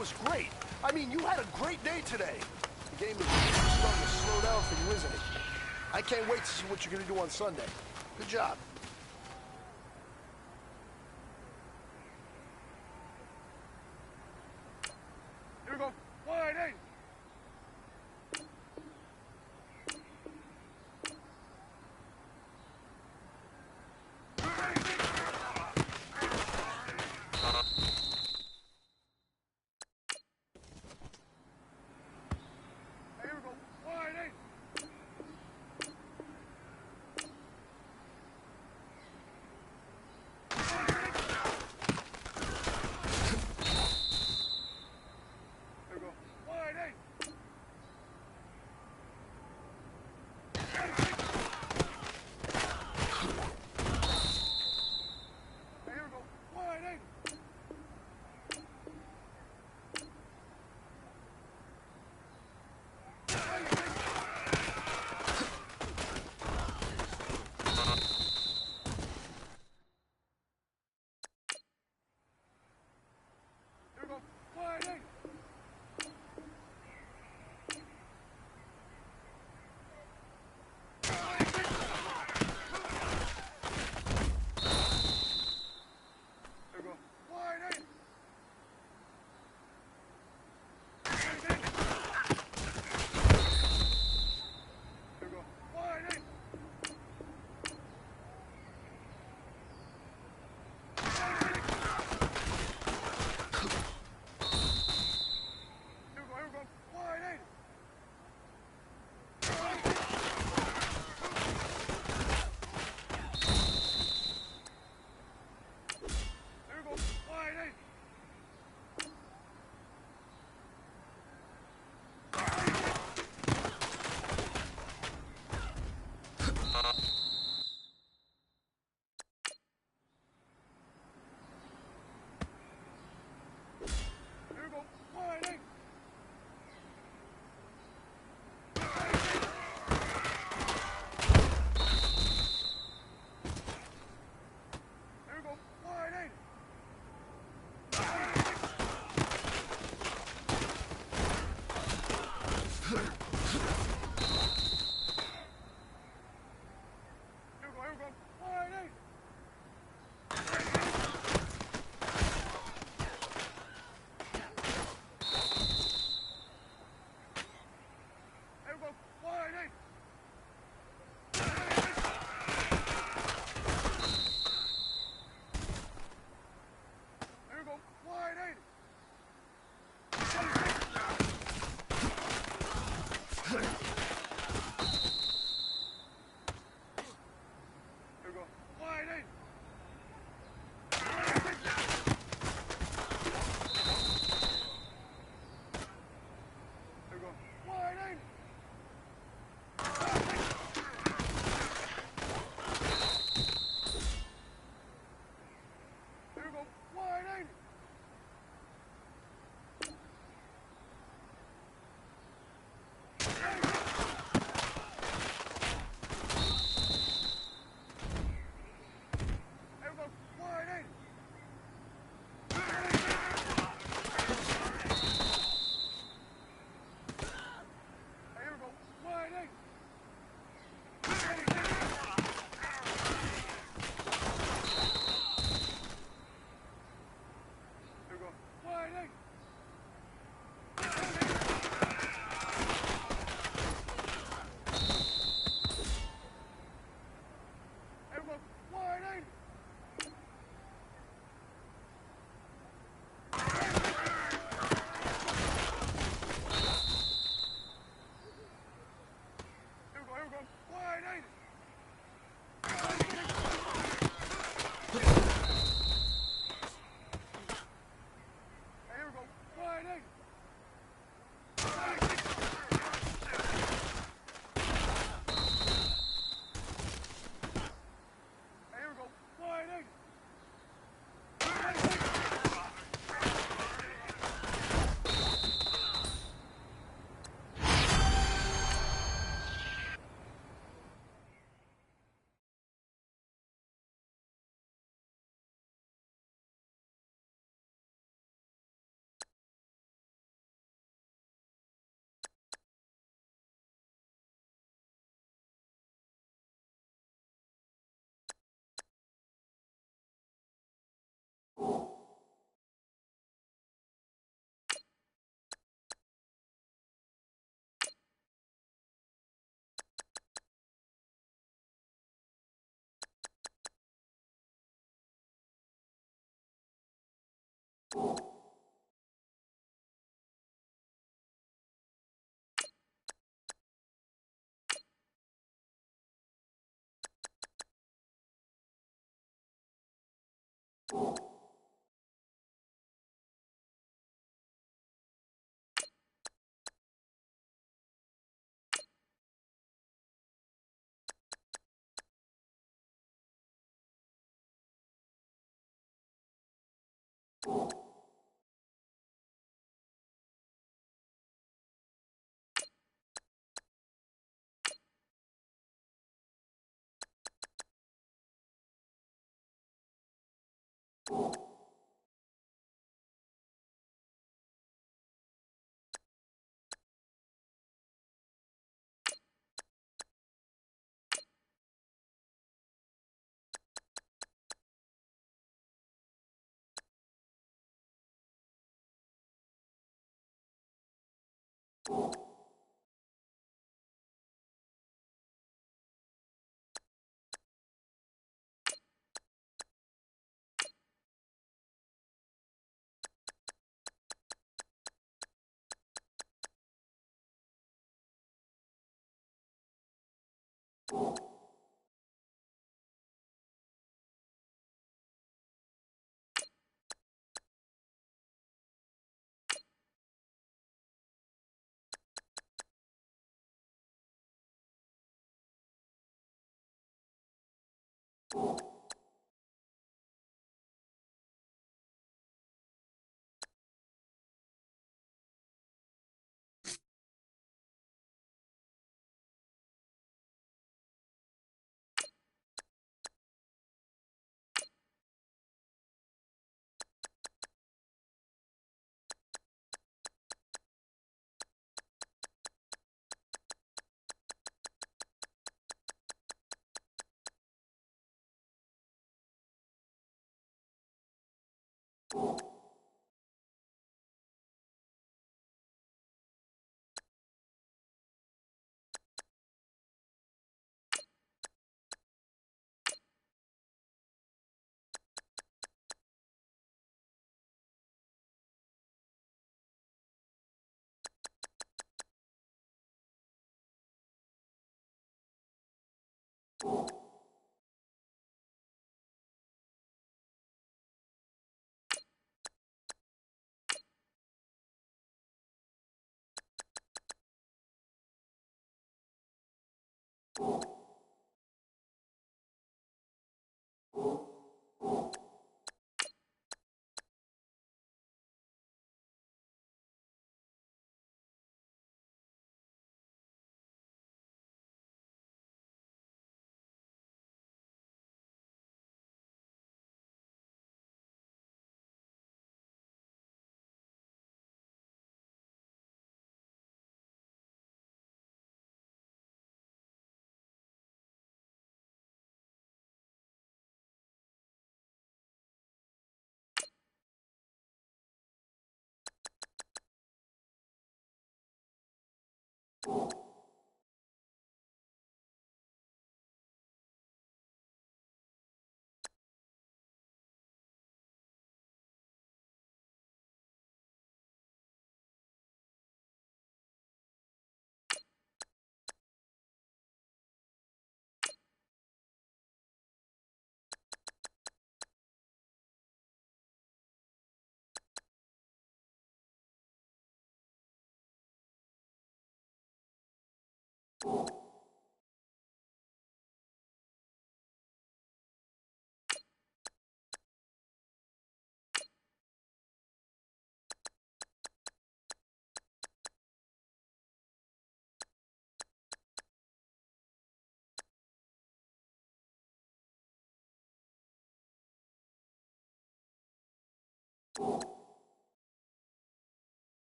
was great. I mean, you had a great day today. The game is starting to slow down for you, isn't it? I can't wait to see what you're going to do on Sunday. Good job. Here we go. Wide eight.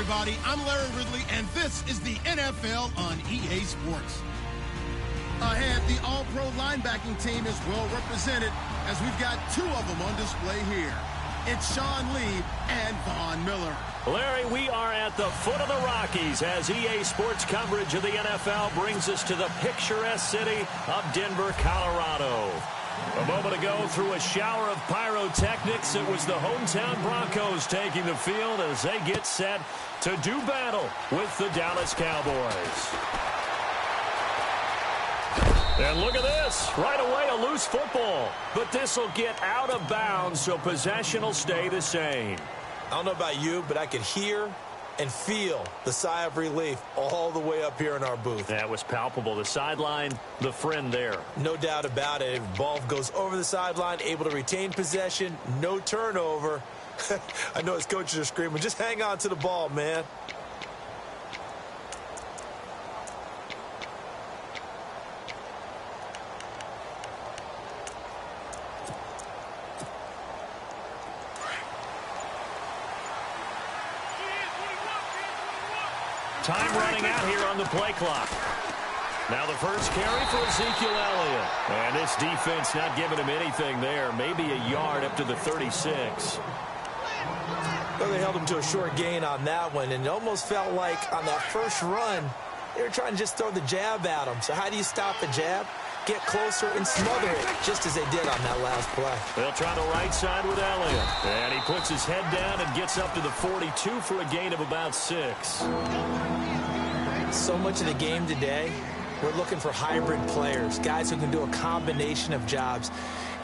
everybody. I'm Larry Ridley, and this is the NFL on EA Sports. Ahead, the All-Pro linebacking team is well represented, as we've got two of them on display here. It's Sean Lee and Von Miller. Larry, we are at the foot of the Rockies as EA Sports coverage of the NFL brings us to the picturesque city of Denver, Colorado. A moment ago, through a shower of pyrotechnics, it was the hometown Broncos taking the field as they get set to do battle with the Dallas Cowboys. And look at this. Right away, a loose football. But this will get out of bounds, so possession will stay the same. I don't know about you, but I could hear and feel the sigh of relief all the way up here in our booth. That was palpable. The sideline, the friend there. No doubt about it. Ball goes over the sideline, able to retain possession, no turnover. I know his coaches are screaming, just hang on to the ball, man. Time running out here on the play clock. Now the first carry for Ezekiel Elliott. And this defense not giving him anything there. Maybe a yard up to the 36. Well, they held him to a short gain on that one, and it almost felt like on that first run, they were trying to just throw the jab at him. So how do you stop the jab? get closer, and smother it, just as they did on that last play. They'll try the right side with Elliott. And he puts his head down and gets up to the 42 for a gain of about 6. So much of the game today, we're looking for hybrid players, guys who can do a combination of jobs.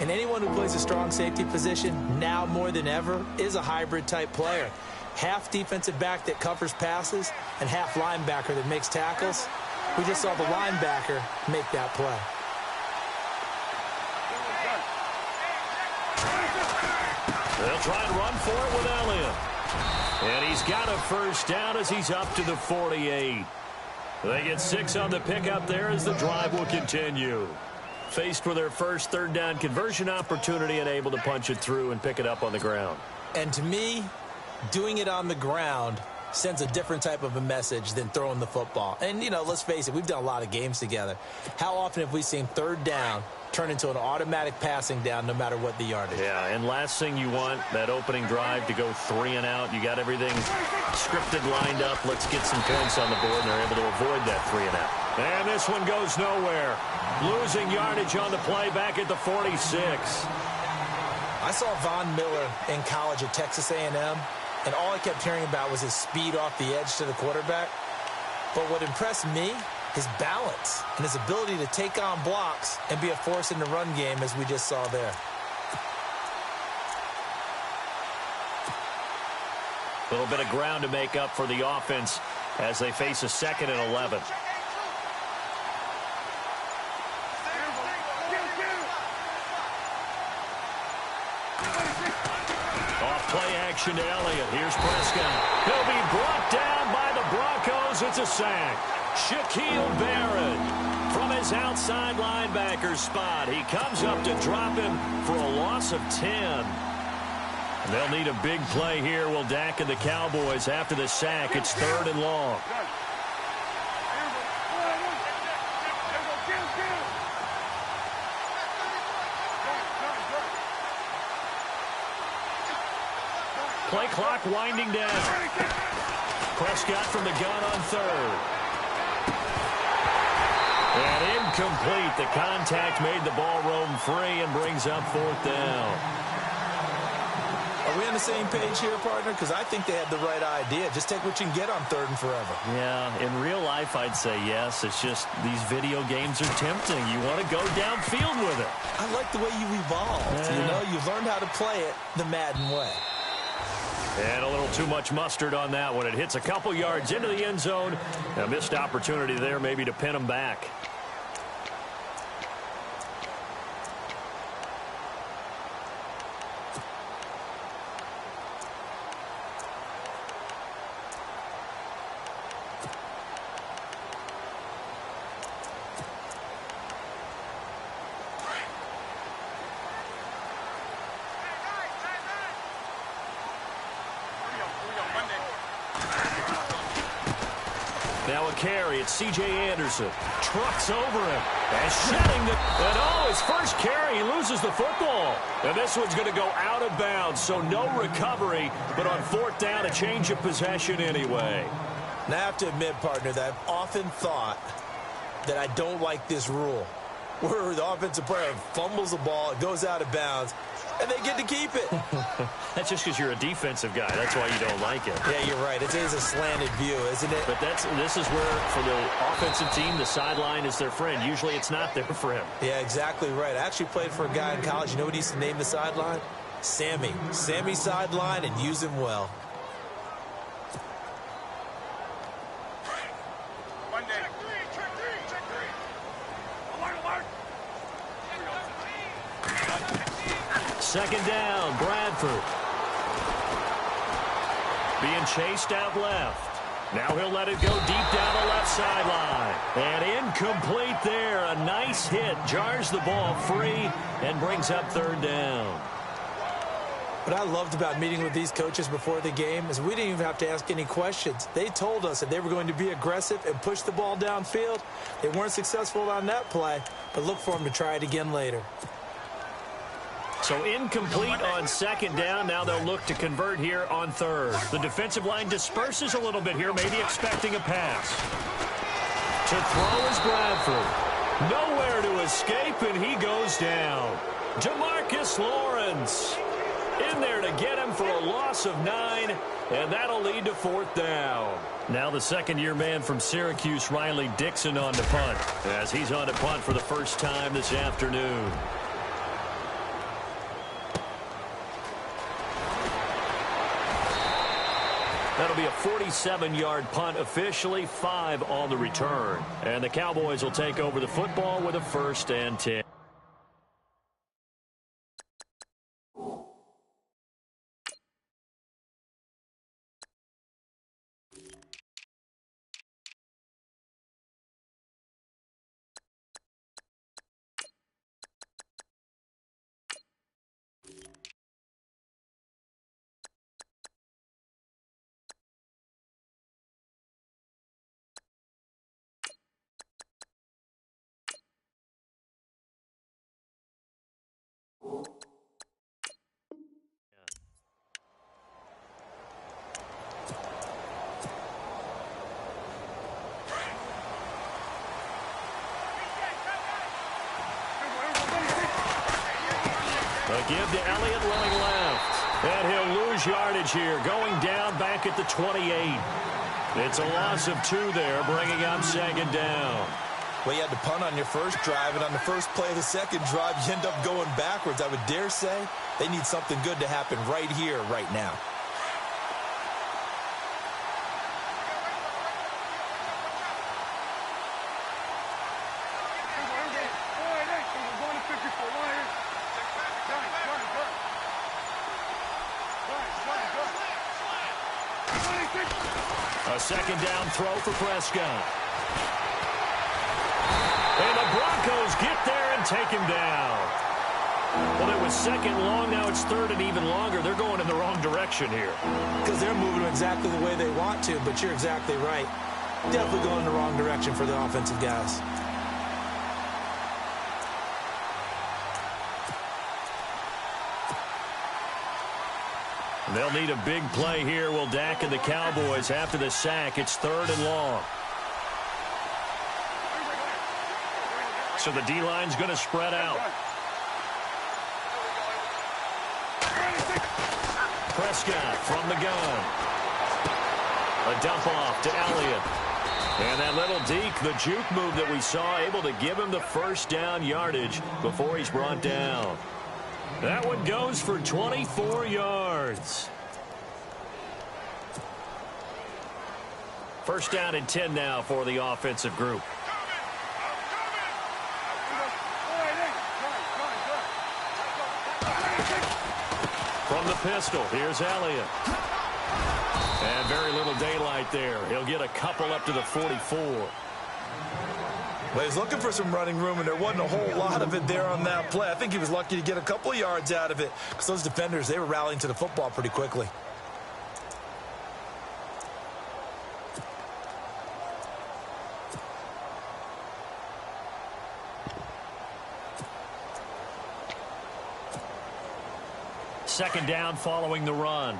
And anyone who plays a strong safety position, now more than ever, is a hybrid-type player. Half defensive back that covers passes and half linebacker that makes tackles. We just saw the linebacker make that play. They'll try and run for it with Elliott. And he's got a first down as he's up to the 48. They get 6 on the pickup there as the drive will continue. Faced with their first third down conversion opportunity and able to punch it through and pick it up on the ground. And to me, doing it on the ground sends a different type of a message than throwing the football. And, you know, let's face it, we've done a lot of games together. How often have we seen third down turn into an automatic passing down no matter what the yardage? Yeah, and last thing you want, that opening drive to go 3 and out. You got everything scripted, lined up. Let's get some points on the board, and they're able to avoid that 3 and out. And this one goes nowhere. Losing yardage on the play back at the 46. I saw Von Miller in college at Texas A&M, and all I kept hearing about was his speed off the edge to the quarterback. But what impressed me, his balance and his ability to take on blocks and be a force in the run game, as we just saw there. A little bit of ground to make up for the offense as they face a 2nd and 11. Play action to Elliott. Here's Prescott. He'll be brought down by the Broncos. It's a sack. Shaquille Barrett from his outside linebacker spot. He comes up to drop him for a loss of 10. They'll need a big play here, will Dak and the Cowboys after the sack. It's 3rd and long. Play clock winding down. Prescott from the gun on 3rd. And incomplete. The contact made the ball roam free and brings up 4th down. Are we on the same page here, partner? Because I think they had the right idea. Just take what you can get on 3rd and forever. Yeah, in real life, I'd say yes. It's just these video games are tempting. You want to go downfield with it. I like the way you evolved. Yeah. You know, you've learned how to play it the Madden way. And a little too much mustard on that one. It hits a couple yards into the end zone. A missed opportunity there maybe to pin them back. Now a carry. It's C.J. Anderson. Trucks over him. And shedding the... And oh, his first carry, he loses the football. And this one's going to go out of bounds, so no recovery. But on 4th down, a change of possession anyway. Now I have to admit, partner, that I've often thought that I don't like this rule, where the offensive player fumbles the ball, it goes out of bounds, and they get to keep it. That's just because you're a defensive guy. That's why you don't like it. Yeah, you're right. It is a slanted view, isn't it? But this is where, for the offensive team, the sideline is their friend. Usually it's not there for him. Yeah, exactly right. I actually played for a guy in college. You know what he used to name the sideline? Sammy. Sammy sideline, and use him well. Second down, Bradford. Being chased out left. Now he'll let it go deep down the left sideline. And incomplete there. A nice hit. Jars the ball free and brings up 3rd down. What I loved about meeting with these coaches before the game is we didn't even have to ask any questions. They told us that they were going to be aggressive and push the ball downfield. They weren't successful on that play, but look for them to try it again later. So incomplete on 2nd down. Now they'll look to convert here on 3rd. The defensive line disperses a little bit here, maybe expecting a pass. To throw is Bradford. Nowhere to escape, and he goes down. Demarcus Lawrence in there to get him for a loss of 9, and that'll lead to 4th down. Now the second-year man from Syracuse, Riley Dixon, on to punt, as he's on to punt for the first time this afternoon. That'll be a 47-yard punt, officially 5 on the return. And the Cowboys will take over the football with a 1st and 10. A give to Elliott running left. And he'll lose yardage here, going down back at the 28. It's a loss of 2 there, bringing up 2nd down. Well, you had to punt on your first drive, and on the first play of the second drive, you end up going backwards. I would dare say they need something good to happen right here, right now. A 2nd down throw for Prescott. And the Broncos get there and take him down. Well, it was 2nd long. Now it's 3rd and even longer. They're going in the wrong direction here. Because they're moving exactly the way they want to, but you're exactly right. Definitely going in the wrong direction for the offensive guys. They'll need a big play here. Will Dak and the Cowboys after the sack. It's 3rd and long. So the D-line's going to spread out. Prescott from the gun. A dump off to Elliott. And that little deke, the juke move that we saw, able to give him the 1st down yardage before he's brought down. That one goes for 24 yards. 1st down and 10 now for the offensive group. From the pistol, here's Elliott. And very little daylight there. He'll get a couple up to the 44. Well, he's looking for some running room, and there wasn't a whole lot of it there on that play. I think he was lucky to get a couple of yards out of it because those defenders, they were rallying to the football pretty quickly. Second down following the run.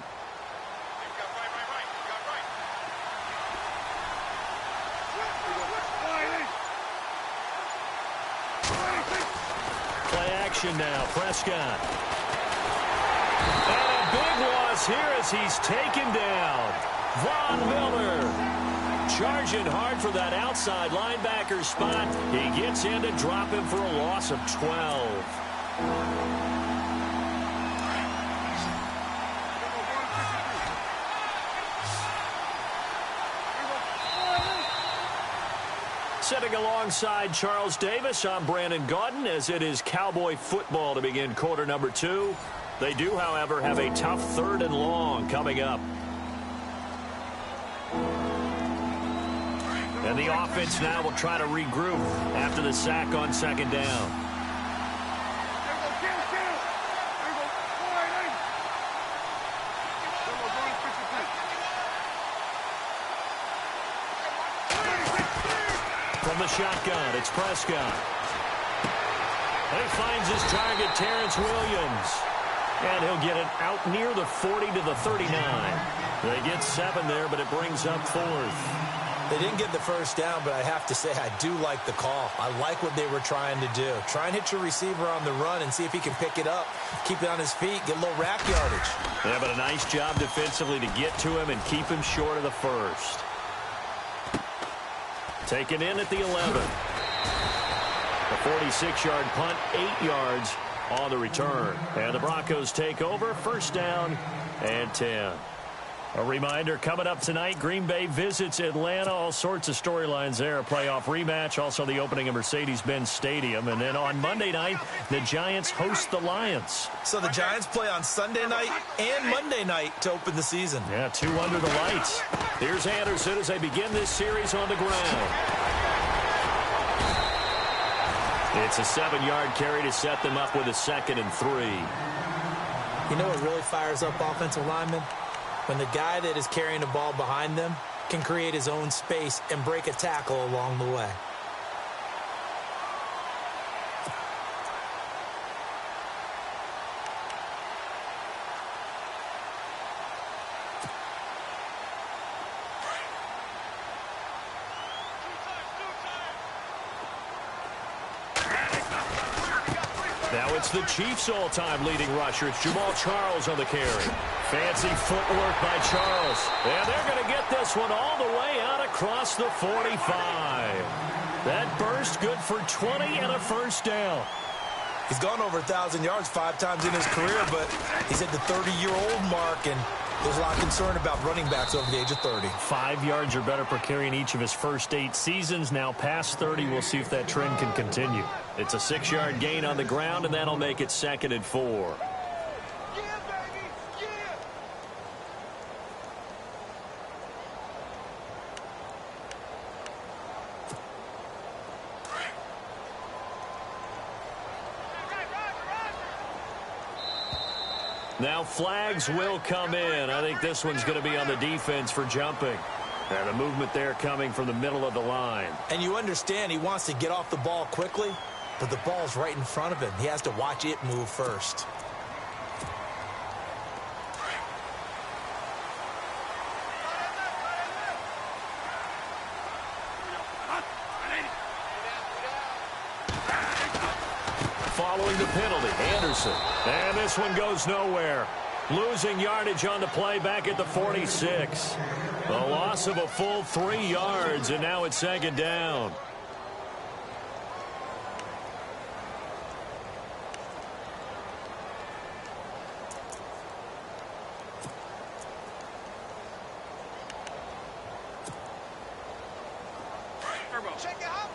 Play action now, Prescott. And a big loss here as he's taken down. Von Miller charging hard for that outside linebacker spot. He gets in to drop him for a loss of 12. Sitting alongside Charles Davis, I'm Brandon Gaudin, as it is Cowboy football to begin quarter number 2. They do, however, have a tough 3rd and long coming up. And the offense now will try to regroup after the sack on 2nd down. From the shotgun, it's Prescott. And he finds his target, Terrence Williams. And he'll get it out near the 40 to the 39. They get 7 there, but it brings up 4th. They didn't get the first down, but I have to say I do like the call. I like what they were trying to do. Try and hit your receiver on the run and see if he can pick it up, keep it on his feet, get a little rack yardage. Yeah, but a nice job defensively to get to him and keep him short of the first. Taken in at the 11. A 46-yard punt, 8 yards on the return. And the Broncos take over, first down and 10. A reminder, coming up tonight, Green Bay visits Atlanta. All sorts of storylines there. A playoff rematch, also the opening of Mercedes-Benz Stadium. And then on Monday night, the Giants host the Lions. So the Giants play on Sunday night and Monday night to open the season. Yeah, 2 under the lights. Here's Anderson as they begin this series on the ground. It's a 7-yard carry to set them up with a 2nd and 3. You know what really fires up offensive linemen? When the guy that is carrying the ball behind them can create his own space and break a tackle along the way. Now it's the Chiefs' all-time leading rusher. It's Jamal Charles on the carry. Fancy footwork by Charles. And they're going to get this one all the way out across the 45. That burst good for 20 and a first down. He's gone over 1,000 yards 5 times in his career, but he's at the 30-year-old mark, and there's a lot of concern about running backs over the age of 30. 5 yards or better per carry in each of his first 8 seasons. Now past 30, we'll see if that trend can continue. It's a 6-yard gain on the ground, and that'll make it 2nd and 4. Now flags will come in. I think this one's going to be on the defense for jumping. And a movement there coming from the middle of the line. And you understand he wants to get off the ball quickly, but the ball's right in front of him. He has to watch it move first. Following the penalty, Anderson. And this one goes nowhere. Losing yardage on the play back at the 46. A loss of a full 3 yards, and now it's 2nd down. Check it out,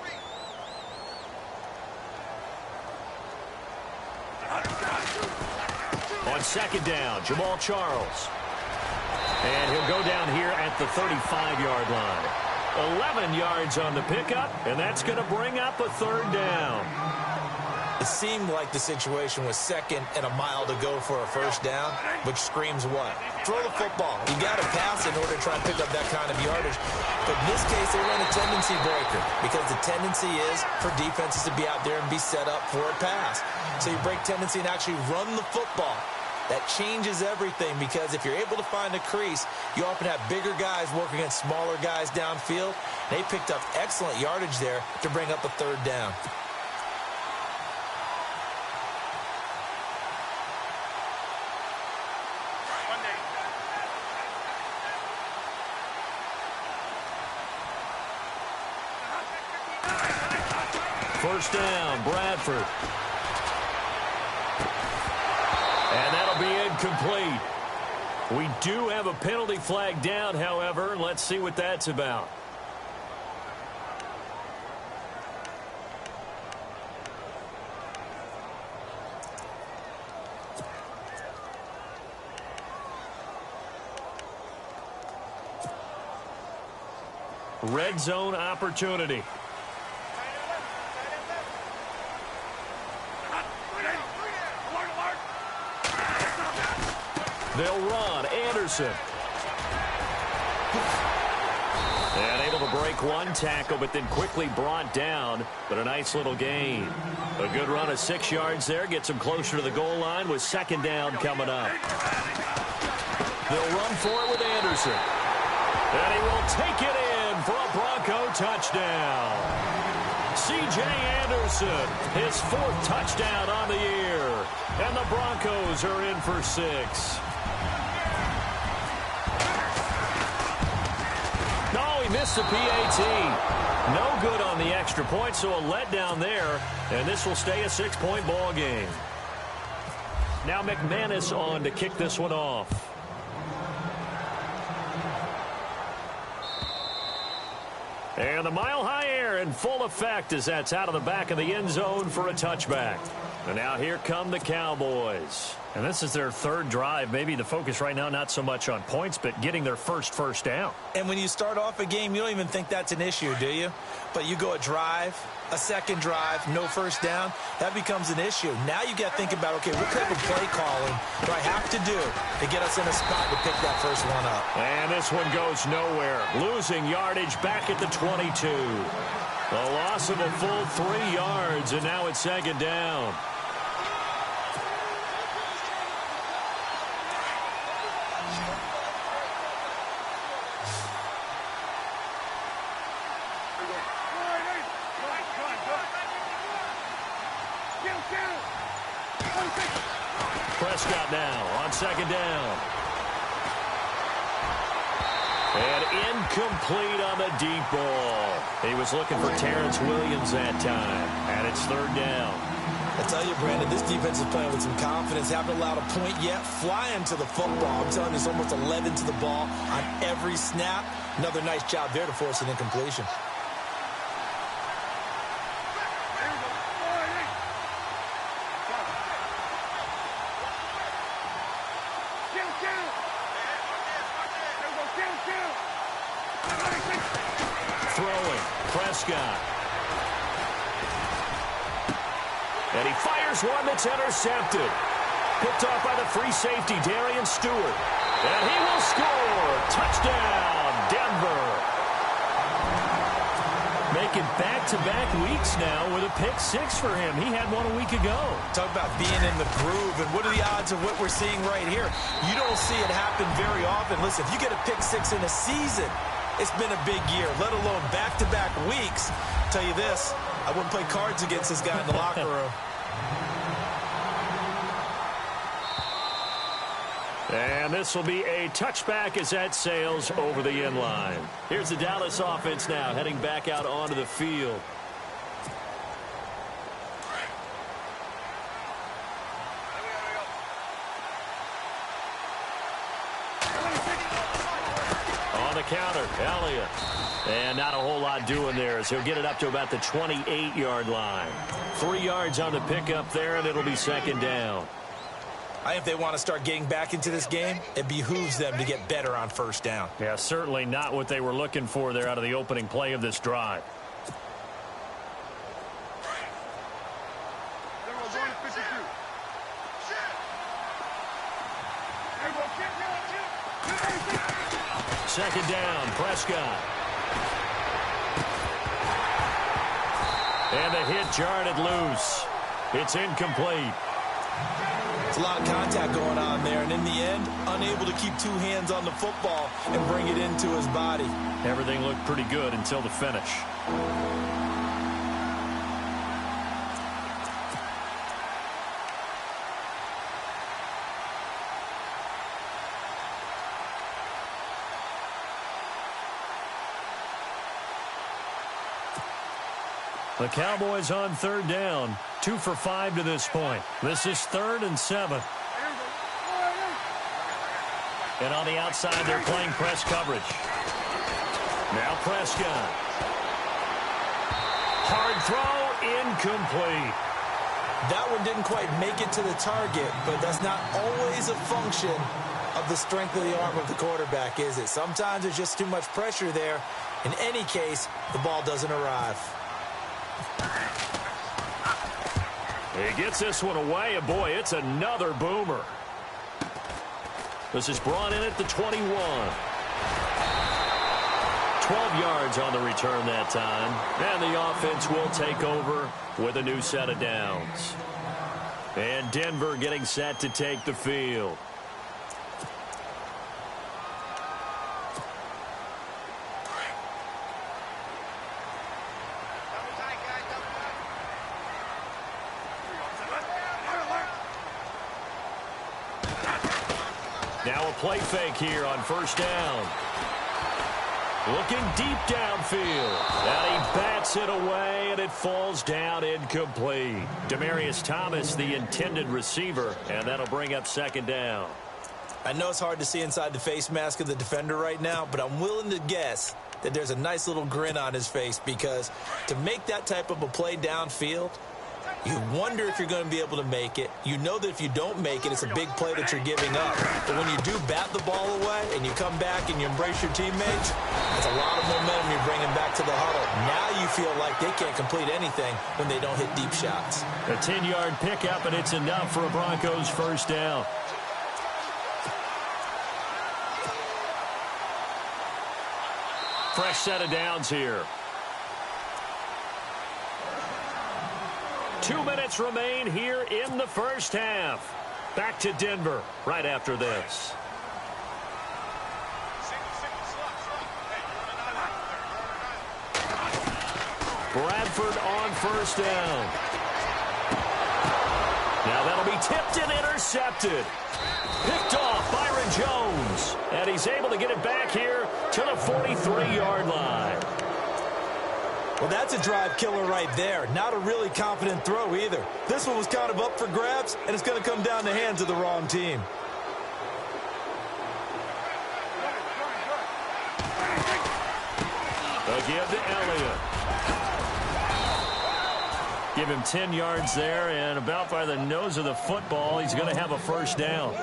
On 2nd down, Jamal Charles. And he'll go down here at the 35-yard line. 11 yards on the pickup, and that's going to bring up a 3rd down. It seemed like the situation was 2nd and a mile to go for a first down, which screams what? Throw the football. You got to pass in order to try and pick up that kind of yardage. But in this case, they run a tendency breaker because the tendency is for defenses to be out there and be set up for a pass. So you break tendency and actually run the football. That changes everything because if you're able to find a crease, you often have bigger guys working against smaller guys downfield. They picked up excellent yardage there to bring up a 3rd down. First down, Bradford. And that'll be incomplete. We do have a penalty flag down, however. Let's see what that's about. Red zone opportunity. They'll run. Anderson. And able to break one tackle, but then quickly brought down. But a nice little gain. A good run of 6 yards there. Gets him closer to the goal line with 2nd down coming up. They'll run for it with Anderson. And he will take it in for a Bronco touchdown. C.J. Anderson, his 4th touchdown on the year. And the Broncos are in for 6. No, he missed the PAT. No good on the extra point, so a letdown there. And this will stay a 6-point ball game. Now McManus on to kick this one off. And the mile-high air in full effect as that's out of the back of the end zone for a touchback. And now here come the Cowboys. And this is their 3rd drive. Maybe the focus right now not so much on points, but getting their first down. And when you start off a game, you don't even think that's an issue, do you? But you go a drive, a second drive, no first down, that becomes an issue. Now you got to think about, okay, what type of play calling do I have to do to get us in a spot to pick that first one up? And this one goes nowhere. Losing yardage back at the 22. A loss of a full 3 yards, and now it's 2nd down. Prescott now on 2nd down. And incomplete on the deep ball. He was looking for Terrence Williams that time. And it's 3rd down. I tell you, Brandon, this defense is playing with some confidence. Haven't allowed a point yet. Flying to the football. I'm telling you, it's almost 11 to the ball on every snap. Another nice job there to force an incompletion. Throwing, Prescott. And he fires one that's intercepted. Picked off by the free safety, Darian Stewart. And he will score. Touchdown, Denver. Making back-to-back weeks now with a pick 6 for him. He had one a week ago. Talk about being in the groove, and what are the odds of what we're seeing right here? You don't see it happen very often. Listen, if you get a pick 6 in a season, it's been a big year, let alone back-to-back weeks. I'll tell you this, I wouldn't play cards against this guy in the locker room. And this will be a touchback as that sails over the end line. Here's the Dallas offense now heading back out onto the field. On the counter, Elliott. And not a whole lot doing there as he'll get it up to about the 28-yard line. 3 yards on the pickup there, and it'll be 2nd down. I think if they want to start getting back into this game, it behooves them to get better on 1st down. Yeah, certainly not what they were looking for there out of the opening play of this drive. Second down, Prescott. And the hit jarred it loose. It's incomplete. It's a lot of contact going on there, and in the end, unable to keep 2 hands on the football and bring it into his body. Everything looked pretty good until the finish. The Cowboys on 3rd down. 2 for 5 to this point. This is 3rd and 7. And on the outside, they're playing press coverage. Now Prescott. Hard throw, incomplete. That one didn't quite make it to the target, but that's not always a function of the strength of the arm of the quarterback, is it? Sometimes there's just too much pressure there. In any case, the ball doesn't arrive. He gets this one away, and boy, it's another boomer. This is brought in at the 21. 12 yards on the return that time, and the offense will take over with a new set of downs. And Denver getting set to take the field. Now a play fake here on first down. Looking deep downfield. And he bats it away, and it falls down incomplete. Demaryius Thomas, the intended receiver, and that'll bring up second down. I know it's hard to see inside the face mask of the defender right now, but I'm willing to guess that there's a nice little grin on his face, because to make that type of a play downfield, you wonder if you're going to be able to make it. You know that if you don't make it, it's a big play that you're giving up. But when you do bat the ball away and you come back and you embrace your teammates, that's a lot of momentum you're bringing back to the huddle. Now you feel like they can't complete anything when they don't hit deep shots. A 10-yard pickup, and it's enough for a Broncos first down. Fresh set of downs here. 2 minutes remain here in the first half. Back to Denver right after this. Bradford on first down. Now that'll be tipped and intercepted. Picked off Byron Jones. And he's able to get it back here to the 43-yard line. Well, that's a drive killer right there. Not a really confident throw either. This one was kind of up for grabs, and it's going to come down the hands of the wrong team. Again to Elliott. Give him 10 yards there, and about by the nose of the football, he's going to have a first down.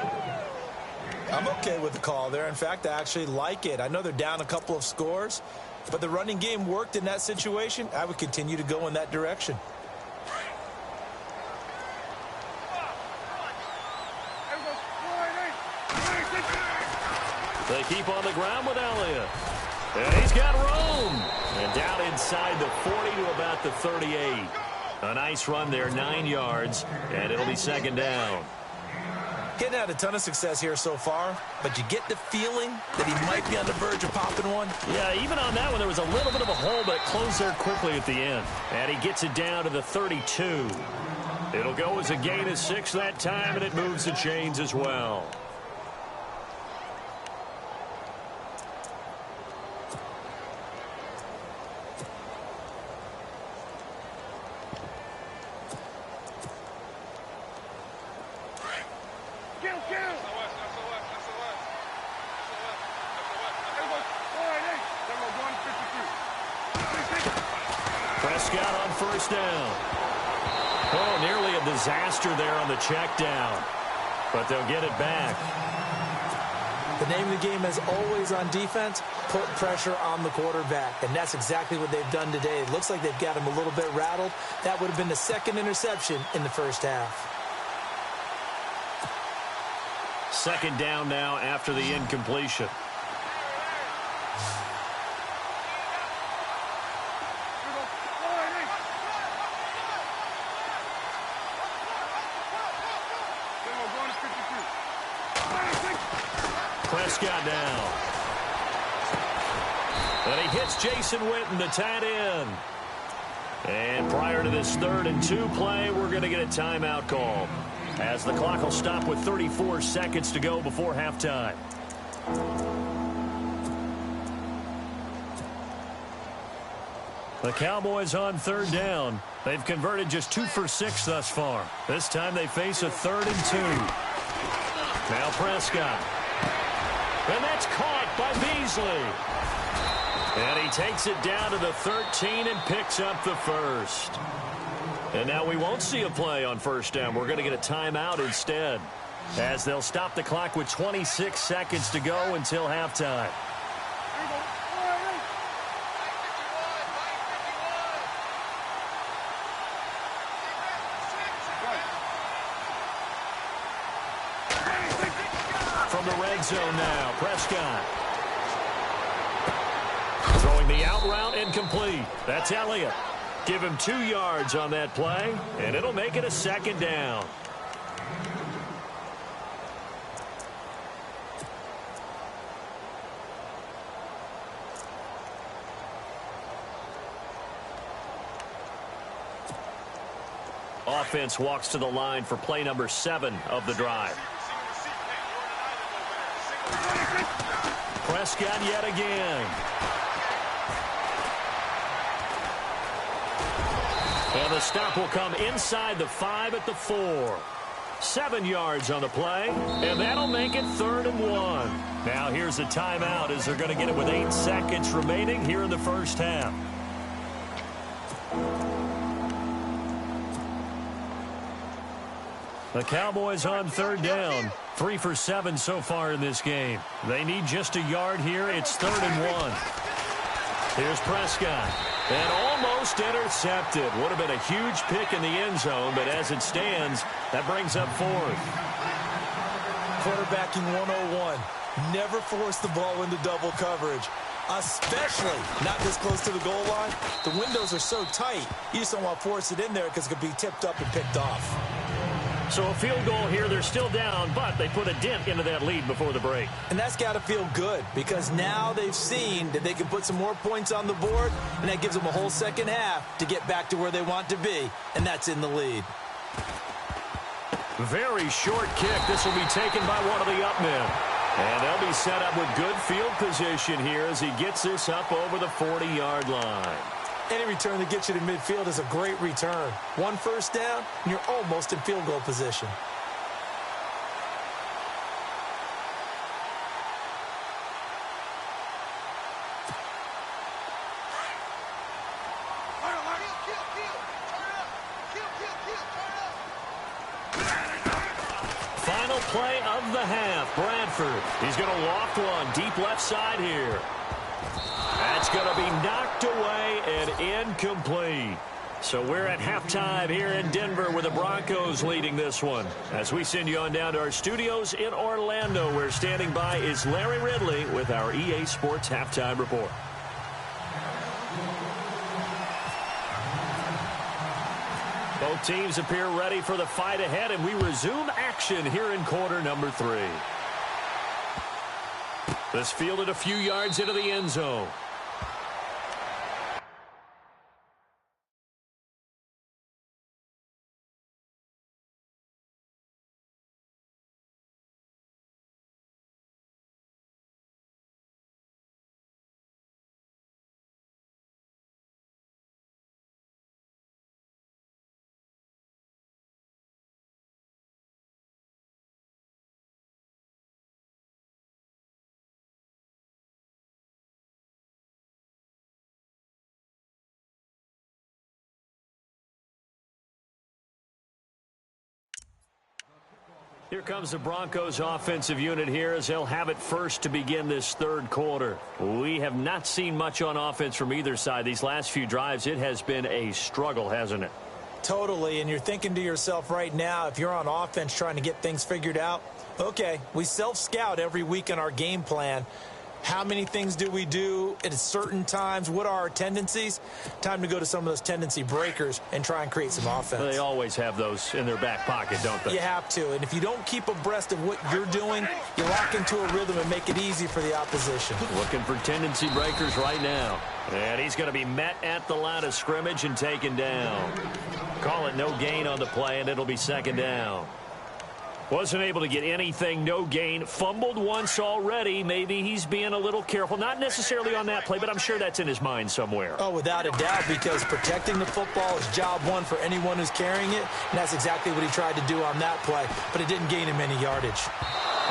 I'm okay with the call there. In fact, I actually like it. I know they're down a couple of scores, but the running game worked in that situation. I would continue to go in that direction. They keep on the ground with Elliott. And he's got room. And down inside the 40 to about the 38. A nice run there, 9 yards, and it'll be second down. Getting had a ton of success here so far, but you get the feeling that he might be on the verge of popping one. Yeah, even on that one, there was a little bit of a hole, but it closed there quickly at the end. And he gets it down to the 32. It'll go as a gain of 6 that time, and it moves the chains as well. Prescott on first down. Oh, nearly a disaster there on the check down. But they'll get it back. The name of the game is always on defense, put pressure on the quarterback. And that's exactly what they've done today. It looks like they've got him a little bit rattled. That would have been the second interception in the first half. Second down now after the incompletion. Prescott now. And he hits Jason Witten, the tight end. And prior to this 3rd and 2 play, we're going to get a timeout call, as the clock will stop with 34 seconds to go before halftime. The Cowboys on 3rd down. They've converted just 2 for 6 thus far. This time they face a 3rd and 2. Now Prescott. And that's caught by Beasley. And he takes it down to the 13 and picks up the first. And now we won't see a play on first down. We're going to get a timeout instead, as they'll stop the clock with 26 seconds to go until halftime. From the red zone now, Prescott. Throwing the out route incomplete. That's Elliott. Give him 2 yards on that play, and it'll make it a second down. Offense walks to the line for play number 7 of the drive. Prescott yet again. And the stop will come inside the 5 at the 4. 7 yards on the play, and that'll make it 3rd and 1. Now here's a timeout as they're going to get it with 8 seconds remaining here in the first half. The Cowboys on 3rd down. 3 for 7 so far in this game. They need just a yard here. It's 3rd and 1. Here's Prescott. And almost intercepted. Would have been a huge pick in the end zone, but as it stands, that brings up 4th. Quarterbacking 101. Never force the ball into double coverage, especially not this close to the goal line. The windows are so tight, you just don't want to force it in there because it could be tipped up and picked off. So a field goal here. They're still down, but they put a dent into that lead before the break. And that's got to feel good because now they've seen that they can put some more points on the board, and that gives them a whole second half to get back to where they want to be, and that's in the lead. Very short kick. This will be taken by one of the up men. And they'll be set up with good field position here as he gets this up over the 40-yard line. Any return that gets you to midfield is a great return. 1 first down, and you're almost in field goal position. Final play of the half. Bradford. He's going to loft one deep left side here. That's going to be knocked away and incomplete. So we're at halftime here in Denver with the Broncos leading this one. As we send you on down to our studios in Orlando, where standing by is Larry Ridley with our EA Sports Halftime Report. Both teams appear ready for the fight ahead, and we resume action here in quarter number 3. This fielded a few yards into the end zone. Here comes the Broncos offensive unit here as they'll have it first to begin this 3rd quarter. We have not seen much on offense from either side. These last few drives, it has been a struggle, hasn't it? Totally, and you're thinking to yourself right now, if you're on offense trying to get things figured out, okay, we self-scout every week in our game plan. How many things do we do at certain times? What are our tendencies? Time to go to some of those tendency breakers and try and create some offense. They always have those in their back pocket, don't they? You have to. And if you don't keep abreast of what you're doing, you lock into a rhythm and make it easy for the opposition. Looking for tendency breakers right now. And he's going to be met at the line of scrimmage and taken down. Call it no gain on the play, and it'll be 2nd down. Wasn't able to get anything, no gain. Fumbled once already. Maybe he's being a little careful. Not necessarily on that play, but I'm sure that's in his mind somewhere. Oh, without a doubt, because protecting the football is job one for anyone who's carrying it, and that's exactly what he tried to do on that play, but it didn't gain him any yardage.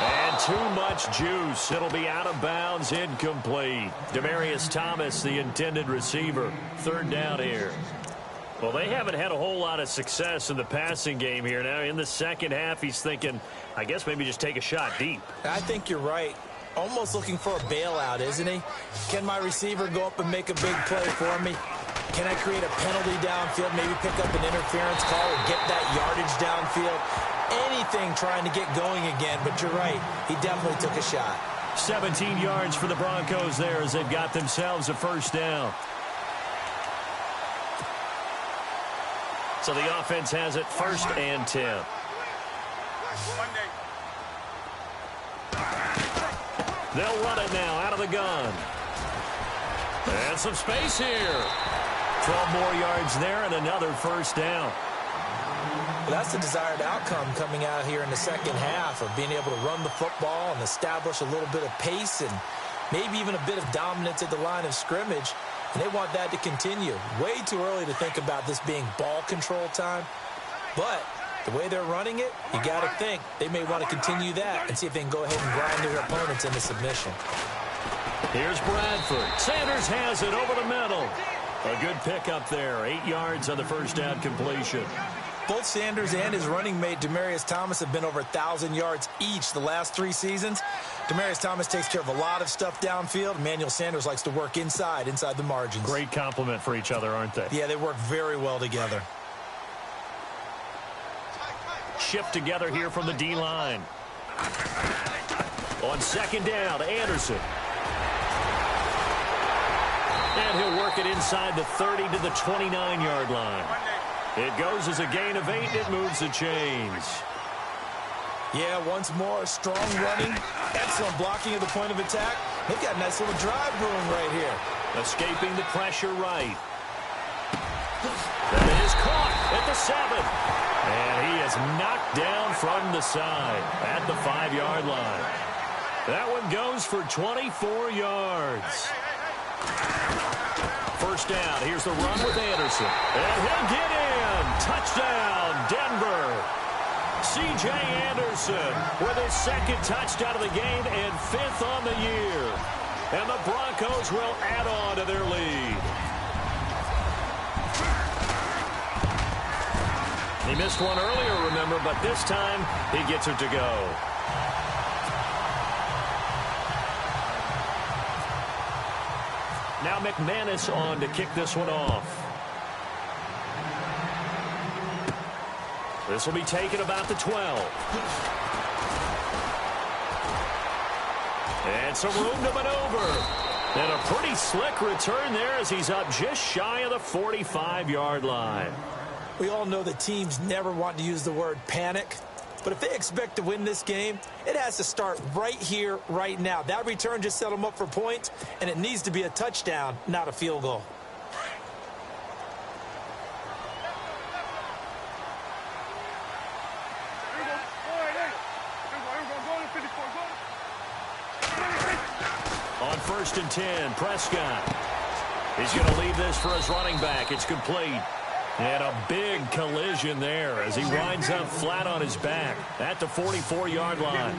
And too much juice. It'll be out of bounds, incomplete. Demaryius Thomas, the intended receiver. 3rd down here. Well, they haven't had a whole lot of success in the passing game here. Now, in the second half, he's thinking, I guess maybe just take a shot deep. I think you're right. Almost looking for a bailout, isn't he? Can my receiver go up and make a big play for me? Can I create a penalty downfield, maybe pick up an interference call or get that yardage downfield? Anything trying to get going again, but you're right. He definitely took a shot. 17 yards for the Broncos there as they've got themselves a 1st down. So the offense has it 1st and 10. They'll run it now out of the gun. And some space here. 12 more yards there and another 1st down. Well, that's the desired outcome coming out here in the second half of being able to run the football and establish a little bit of pace and maybe even a bit of dominance at the line of scrimmage, and they want that to continue. Way too early to think about this being ball control time, but the way they're running it, you got to think they may want to continue that and see if they can go ahead and grind their opponents into submission. Here's Bradford. Sanders has it over the middle. A good pickup there. 8 yards on the first down completion. Both Sanders and his running mate, Demaryius Thomas, have been over 1,000 yards each the last 3 seasons. Demaryius Thomas takes care of a lot of stuff downfield. Emmanuel Sanders likes to work inside the margins. Great compliment for each other, aren't they? Yeah, they work very well together. Shift together here from the D-line. On second down, Anderson. And he'll work it inside the 30 to the 29-yard line. It goes as a gain of 8. It moves the chains. Yeah, once more, strong running. Excellent blocking at the point of attack. They've got a nice little drive brewing right here. Escaping the pressure right. That is caught at the 7. And he is knocked down from the side at the 5-yard line. That one goes for 24 yards. First down. Here's the run with Anderson. And he'll get in. Touchdown, Denver. C.J. Anderson with his second touchdown of the game and 5th on the year. And the Broncos will add on to their lead. He missed one earlier, remember, but this time he gets it to go. Now McManus on to kick this one off. This will be taken about the 12. And some room to maneuver. And a pretty slick return there as he's up just shy of the 45-yard line. We all know that teams never want to use the word panic. But if they expect to win this game, it has to start right here, right now. That return just set them up for points, and it needs to be a touchdown, not a field goal. On 1st and 10, Prescott. He's going to leave this for his running back. It's complete. And a big collision there as he winds up flat on his back at the 44-yard line.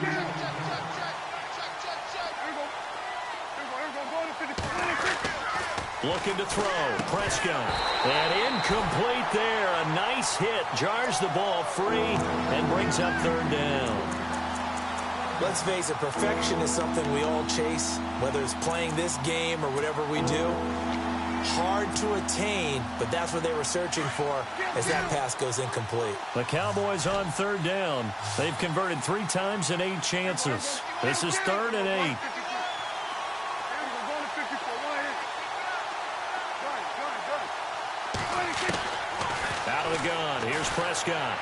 Looking to throw. Prescott. And incomplete there. A nice hit. Jars the ball free and brings up 3rd down. Let's face it, perfection is something we all chase, whether it's playing this game or whatever we do. Hard to attain, but that's what they were searching for as that pass goes incomplete. The Cowboys on 3rd down. They've converted 3 times in 8 chances. This is 3rd and 8. Out of the gun. Here's Prescott.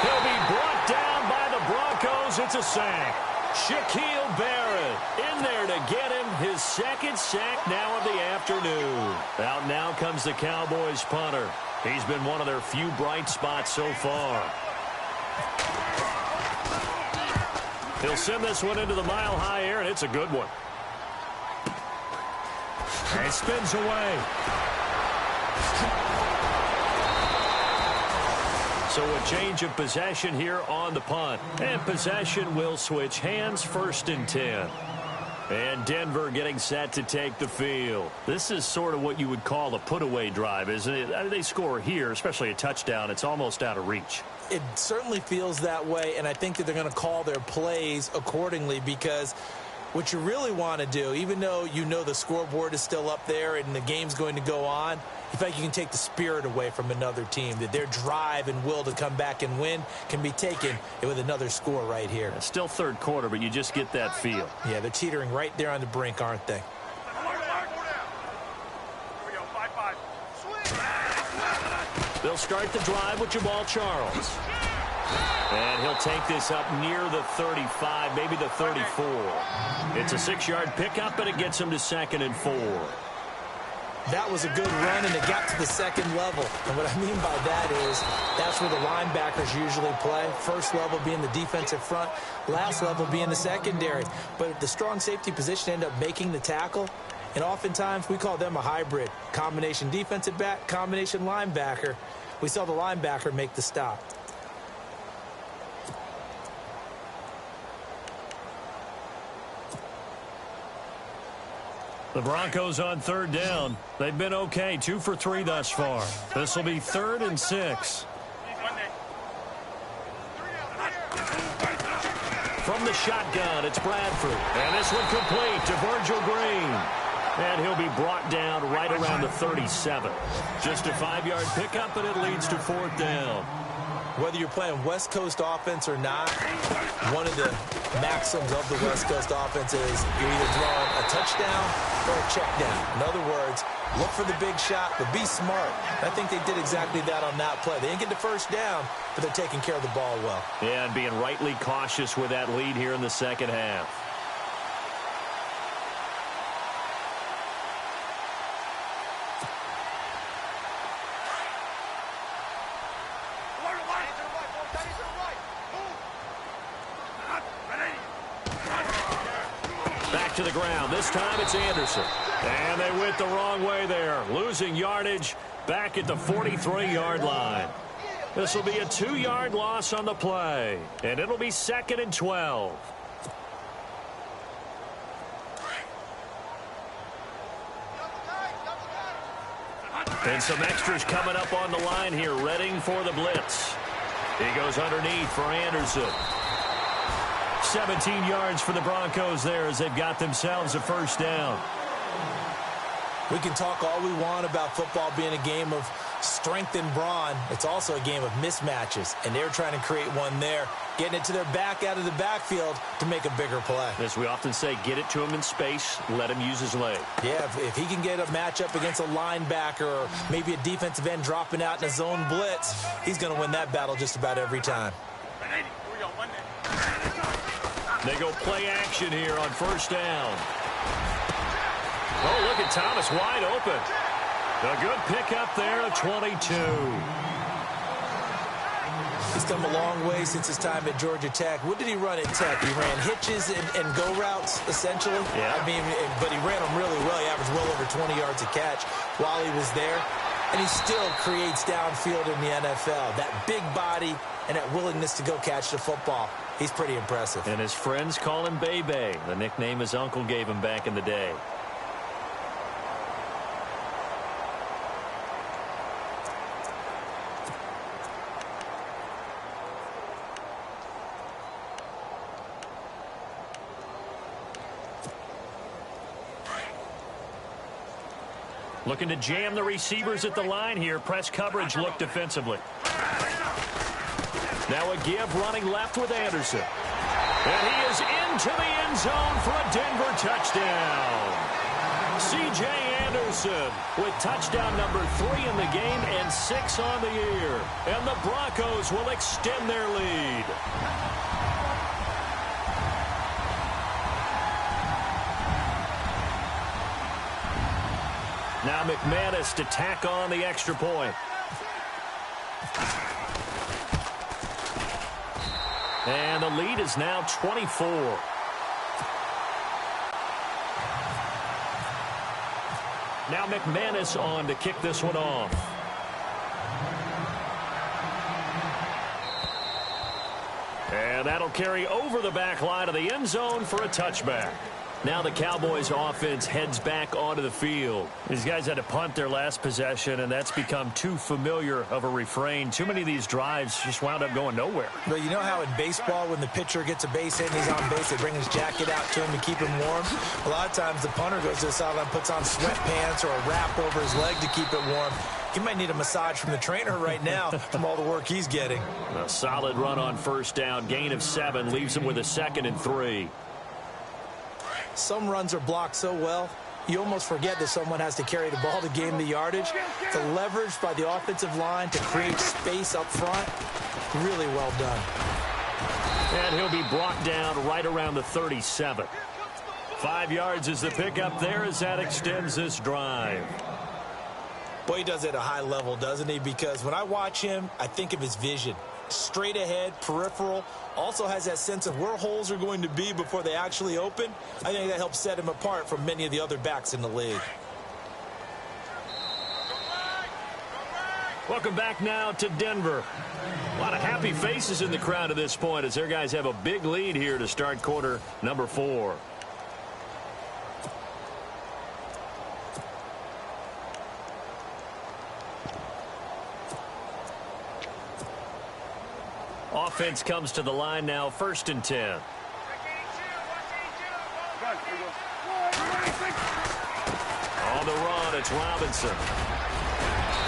He'll be brought down by the Broncos. It's a sack. Shaquille Barrett in there to get him his 2nd sack now of the afternoon. Out now comes the Cowboys punter. He's been one of their few bright spots so far. He'll send this one into the mile-high air, and it's a good one. And it spins away. So a change of possession here on the punt. And possession will switch hands. 1st and 10. And Denver getting set to take the field. This is sort of what you would call a put-away drive, isn't it? They score here, especially a touchdown. It's almost out of reach. It certainly feels that way, and I think that they're going to call their plays accordingly because what you really want to do, even though you know the scoreboard is still up there and the game's going to go on, in fact, you can take the spirit away from another team, that their drive and will to come back and win can be taken with another score right here. It's still 3rd quarter, but you just get that feel. Yeah, they're teetering right there on the brink, aren't they? They'll start the drive with Jamal Charles. And he'll take this up near the 35, maybe the 34. It's a 6-yard pickup, and it gets him to 2nd and 4. That was a good run, and it got to the second level. And what I mean by that is that's where the linebackers usually play. First level being the defensive front, last level being the secondary. But if the strong safety position end up making the tackle, and oftentimes we call them a hybrid. Combination defensive back, combination linebacker. We saw the linebacker make the stop. The Broncos on third down. They've been okay, 2 for 3 thus far. This will be 3rd and 6. From the shotgun, it's Bradford. And this one complete to Virgil Green. And he'll be brought down right around the 37. Just a 5-yard pickup, and it leads to 4th down. Whether you're playing West Coast offense or not, one of the maxims of the West Coast offense is you're either throwing a touchdown or a check down. In other words, look for the big shot, but be smart. I think they did exactly that on that play. They didn't get the first down, but they're taking care of the ball well. Yeah, and being rightly cautious with that lead here in the second half. Back to the ground. This time it's Anderson. And they went the wrong way there. Losing yardage back at the 43-yard line. This will be a 2-yard loss on the play. And it'll be 2nd and 12. And some extras coming up on the line here, readying for the blitz. He goes underneath for Anderson. 17 yards for the Broncos there as they've got themselves a first down. We can talk all we want about football being a game of strength and brawn. It's also a game of mismatches, and they're trying to create one there, getting it to their back out of the backfield to make a bigger play. As we often say, get it to him in space, let him use his leg. Yeah, if he can get a matchup against a linebacker or maybe a defensive end dropping out in a zone blitz, he's going to win that battle just about every time. They go play action here on first down. Oh, look at Thomas wide open. A good pickup there at 22. He's come a long way since his time at Georgia Tech. What did he run at Tech? He ran hitches and go routes, essentially. Yeah. I mean, but he ran them really well. He averaged well over 20 yards a catch while he was there. And he still creates downfield in the NFL. That big body and that willingness to go catch the football. He's pretty impressive. And his friends call him Bebe, the nickname his uncle gave him back in the day. Looking to jam the receivers at the line here. Press coverage look defensively. Now a give running left with Anderson. And he is into the end zone for a Denver touchdown. C.J. Anderson with touchdown number 3 in the game and 6 on the year. And the Broncos will extend their lead. Now McManus to tack on the extra point. And the lead is now 24. Now McManus on to kick this one off. And that'll carry over the back line of the end zone for a touchback. Now the Cowboys offense heads back onto the field. These guys had to punt their last possession, and that's become too familiar of a refrain. Too many of these drives just wound up going nowhere. But you know how in baseball, when the pitcher gets a base hit and he's on base, they bring his jacket out to him to keep him warm? A lot of times the punter goes to the sideline, puts on sweatpants or a wrap over his leg to keep it warm. He might need a massage from the trainer right now from all the work he's getting. A solid run on first down. Gain of 7 leaves him with a 2nd and 3. Some runs are blocked so well, you almost forget that someone has to carry the ball to gain the yardage. The leverage by the offensive line to create space up front, really well done. And he'll be brought down right around the 37. 5 yards is the pickup there as that extends this drive. Well, he does it at a high level, doesn't he? Because when I watch him, I think of his vision. Straight ahead, peripheral, also has that sense of where holes are going to be before they actually open. I think that helps set him apart from many of the other backs in the league. Welcome back now to Denver. A lot of happy faces in the crowd at this point as their guys have a big lead here to start quarter number 4. Offense comes to the line now, 1st and 10. On the run, it's Robinson.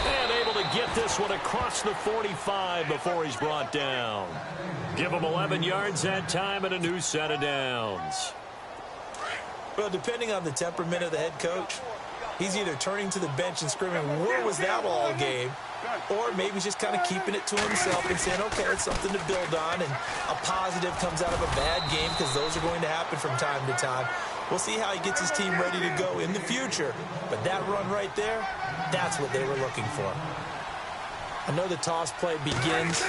And able to get this one across the 45 before he's brought down. Give him 11 yards that time and a new set of downs. Well, depending on the temperament of the head coach, he's either turning to the bench and screaming, where was that all game? Or maybe he's just kind of keeping it to himself and saying, okay, it's something to build on, and a positive comes out of a bad game because those are going to happen from time to time. We'll see how he gets his team ready to go in the future. But that run right there, that's what they were looking for. I know the toss play begins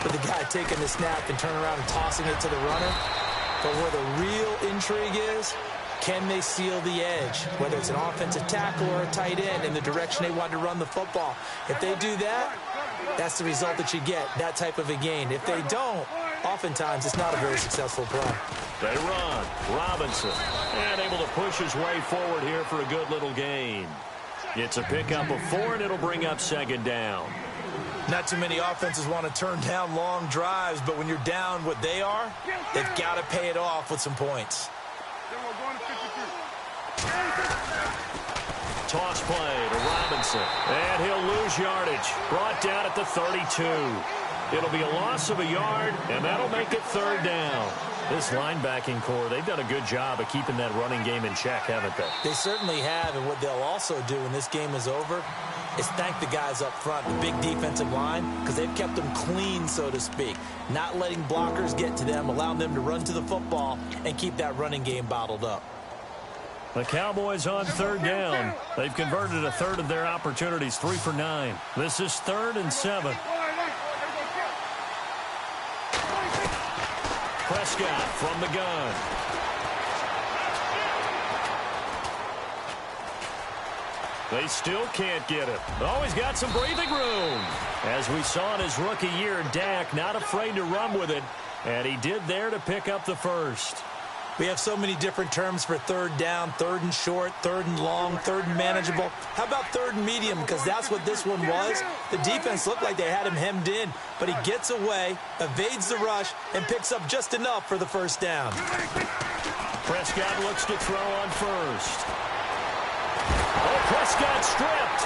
with the guy taking the snap and turning around and tossing it to the runner. But where the real intrigue is, can they seal the edge, whether it's an offensive tackle or a tight end in the direction they want to run the football? If they do that, that's the result that you get, that type of a gain. If they don't, oftentimes it's not a very successful play. They run. Robinson. And able to push his way forward here for a good little gain. It's a pickup of 4, and it'll bring up 2nd down. Not too many offenses want to turn down long drives, but when you're down what they are, they've got to pay it off with some points. Toss play to Robinson. And he'll lose yardage. Brought down at the 32. It'll be a loss of a yard, and that'll make it 3rd down. This linebacking core, they've done a good job of keeping that running game in check, haven't they? They certainly have, and what they'll also do when this game is over is thank the guys up front, the big defensive line, because they've kept them clean, so to speak. Not letting blockers get to them, allowing them to run to the football and keep that running game bottled up. The Cowboys on 3rd down. They've converted a third of their opportunities, 3 for 9. This is 3rd and 7. Prescott from the gun. They still can't get it. Oh, he's got some breathing room. As we saw in his rookie year, Dak not afraid to run with it, and he did there to pick up the 1st. We have so many different terms for 3rd down, 3rd and short, 3rd and long, 3rd and manageable. How about 3rd and medium? Because that's what this one was. The defense looked like they had him hemmed in, but he gets away, evades the rush, and picks up just enough for the 1st down. Prescott looks to throw on 1st. Oh, Prescott stripped.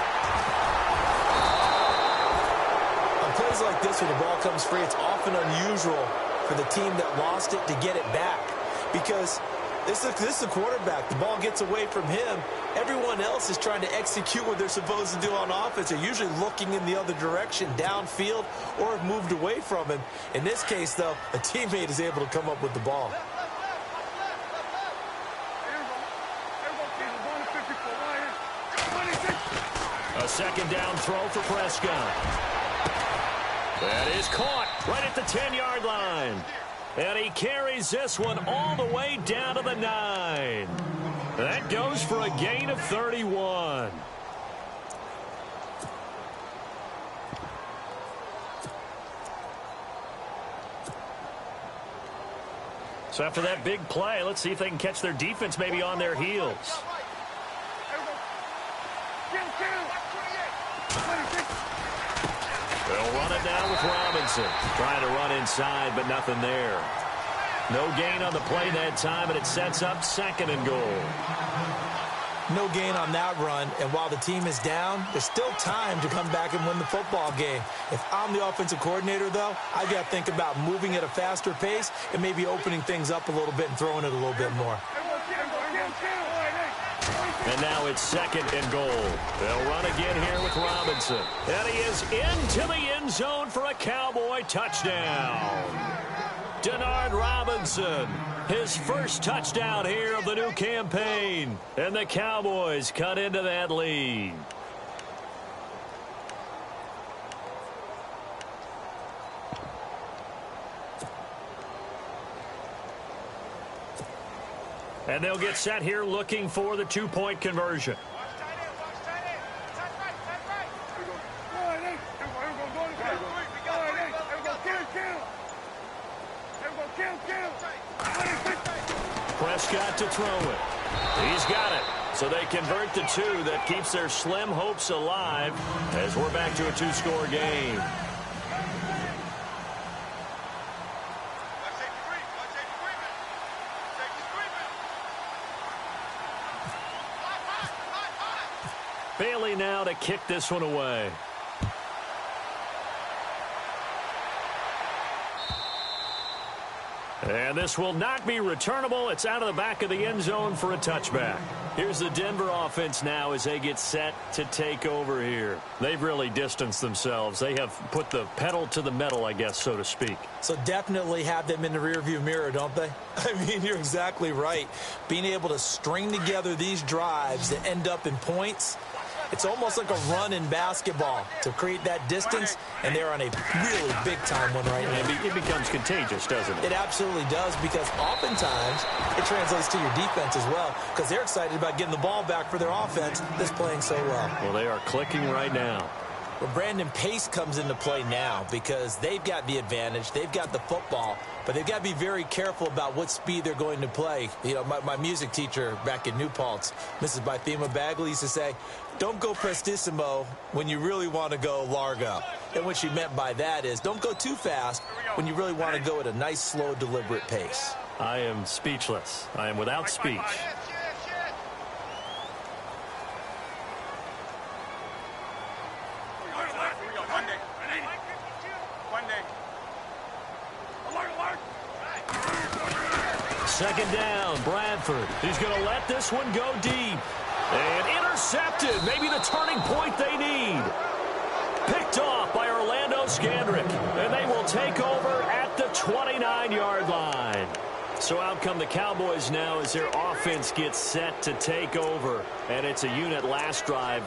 On plays like this where the ball comes free, it's often unusual for the team that lost it to get it back. Because this is the quarterback. The ball gets away from him. Everyone else is trying to execute what they're supposed to do on offense. They're usually looking in the other direction, downfield, or have moved away from him. In this case, though, a teammate is able to come up with the ball. A 2nd down throw for Prescott. That is caught right at the 10-yard line. And he carries this one all the way down to the 9. That goes for a gain of 31. So after that big play, let's see if they can catch their defense maybe on their heels. They'll run it now with Robinson. Trying to run inside, but nothing there. No gain on the play that time, and it sets up 2nd and goal. No gain on that run, and while the team is down, there's still time to come back and win the football game. If I'm the offensive coordinator, though, I got to think about moving at a faster pace and maybe opening things up a little bit and throwing it a little bit more. And now it's 2nd and goal. They'll run again here with Robinson. And he is into the end zone for a Cowboy touchdown. Denard Robinson, his first touchdown here of the new campaign. And the Cowboys cut into that lead. And they'll get set here looking for the two-point conversion. Prescott to throw it. He's got it. So they convert the two. That keeps their slim hopes alive as we're back to a two-score game. Bailey now to kick this one away. And this will not be returnable. It's out of the back of the end zone for a touchback. Here's the Denver offense now as they get set to take over here. They've really distanced themselves. They have put the pedal to the metal, I guess, so to speak. So definitely have them in the rearview mirror, don't they? I mean, you're exactly right. Being able to string together these drives that end up in points, it's almost like a run in basketball to create that distance, and they're on a really big-time one right now. It becomes contagious, doesn't it? It absolutely does, because oftentimes it translates to your defense as well, because they're excited about getting the ball back for their offense that's playing so well. Well, they are clicking right now. Well, Brandon, pace comes into play now because they've got the advantage. They've got the football, but they've got to be very careful about what speed they're going to play. You know, my music teacher back in New Paltz, Mrs. Bythema Bagley, used to say, don't go prestissimo when you really want to go largo. And what she meant by that is don't go too fast when you really want to go at a nice, slow, deliberate pace. I am speechless. I am without speech. Second down, Bradford. He's going to let this one go deep. And intercepted. Maybe the turning point they need. Picked off by Orlando Scandrick. And they will take over at the 29-yard line. So out come the Cowboys now as their offense gets set to take over. And it's a unit last drive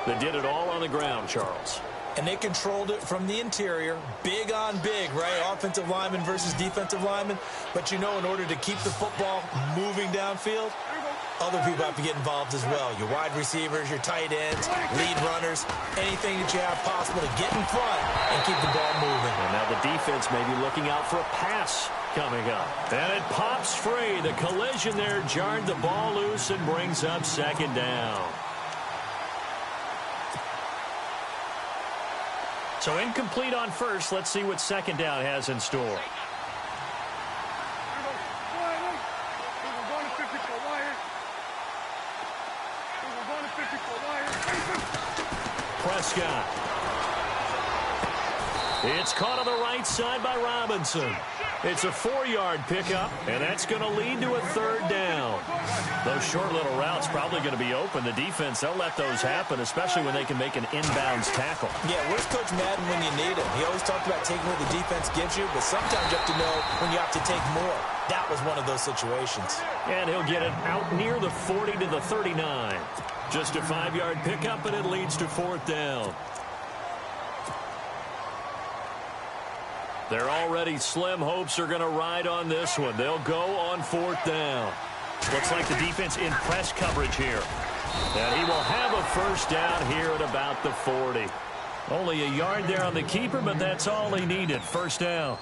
that did it all on the ground, Charles. And they controlled it from the interior. Big on big, right? Offensive lineman versus defensive lineman. But you know, in order to keep the football moving downfield, other people have to get involved as well. Your wide receivers, your tight ends, lead runners, anything that you have possible to get in front and keep the ball moving. And now the defense may be looking out for a pass coming up. And it pops free. The collision there jarred the ball loose and brings up second down. So incomplete on first. Let's see what second down has in store. Prescott. It's caught on the right side by Robinson. It's a 4-yard pickup, and that's going to lead to a third down. Those short little routes probably going to be open. The defense, they'll let those happen, especially when they can make an inbounds tackle. Yeah, where's Coach Madden when you need him? He always talked about taking what the defense gives you, but sometimes you have to know when you have to take more. That was one of those situations. And he'll get it out near the 40 to the 39. Just a 5-yard pickup, and it leads to fourth down. Their already slim hopes are going to ride on this one. They'll go on fourth down. Looks like the defense in press coverage here. And he will have a first down here at about the 40. Only a yard there on the keeper, but that's all he needed. First down.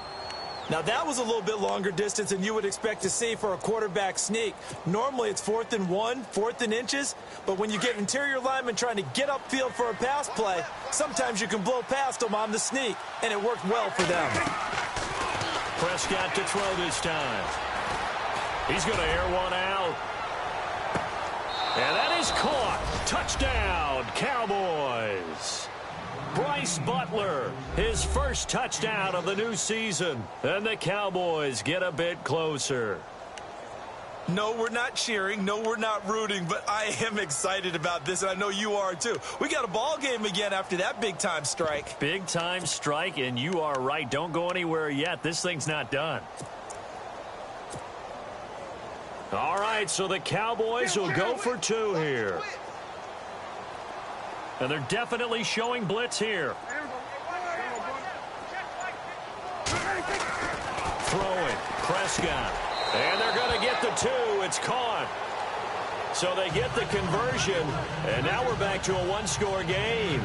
Now, that was a little bit longer distance than you would expect to see for a quarterback sneak. Normally, it's 4th and 1, 4th and inches. But when you get interior linemen trying to get upfield for a pass play, sometimes you can blow past them on the sneak, and it worked well for them. Prescott to throw this time. He's going to air one out. And that is caught. Touchdown, Cowboys. Bryce Butler, his first touchdown of the new season. And the Cowboys get a bit closer. No, we're not cheering. No, we're not rooting. But I am excited about this, and I know you are too. We got a ball game again after that big-time strike. Big-time strike, and you are right. Don't go anywhere yet. This thing's not done. All right, so the Cowboys will go for two here. And they're definitely showing blitz here. Throwing. Prescott. And they're going to get the 2. It's caught. So they get the conversion, and now we're back to a one-score game.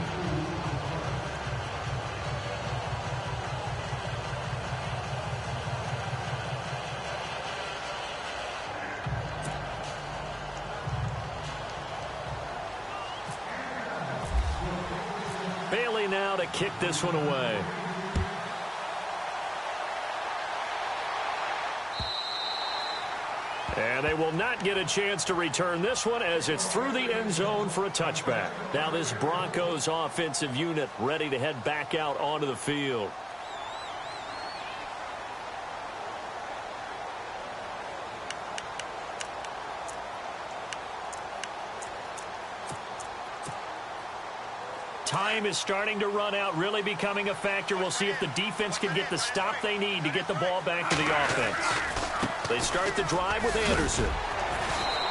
Bailey now to kick this one away. And they will not get a chance to return this one as it's through the end zone for a touchback. Now this Broncos offensive unit ready to head back out onto the field. Time is starting to run out, really becoming a factor. We'll see if the defense can get the stop they need to get the ball back to the offense. They start the drive with Anderson.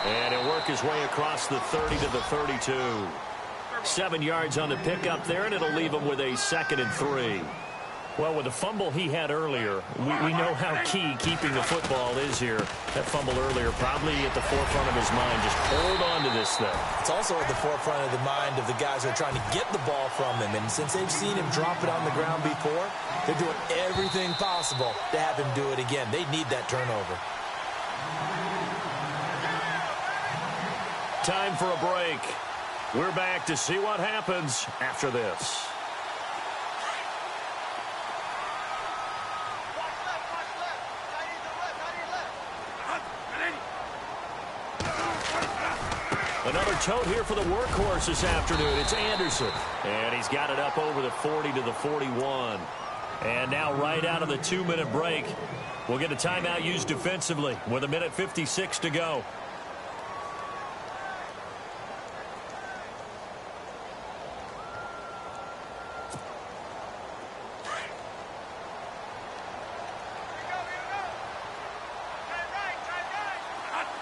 And he'll work his way across the 30 to the 32. 7 yards on the pickup there, and it'll leave him with a 2nd and 3. Well, with the fumble he had earlier, we know how key keeping the football is here. That fumble earlier probably at the forefront of his mind. Just hold on to this thing. It's also at the forefront of the mind of the guys who are trying to get the ball from him. And since they've seen him drop it on the ground before, they're doing everything possible to have him do it again. They need that turnover. Time for a break. We're back to see what happens after this. Another tote here for the workhorse this afternoon. It's Anderson. And he's got it up over the 40 to the 41. And now right out of the 2-minute break, we'll get a timeout used defensively with 1:56 to go.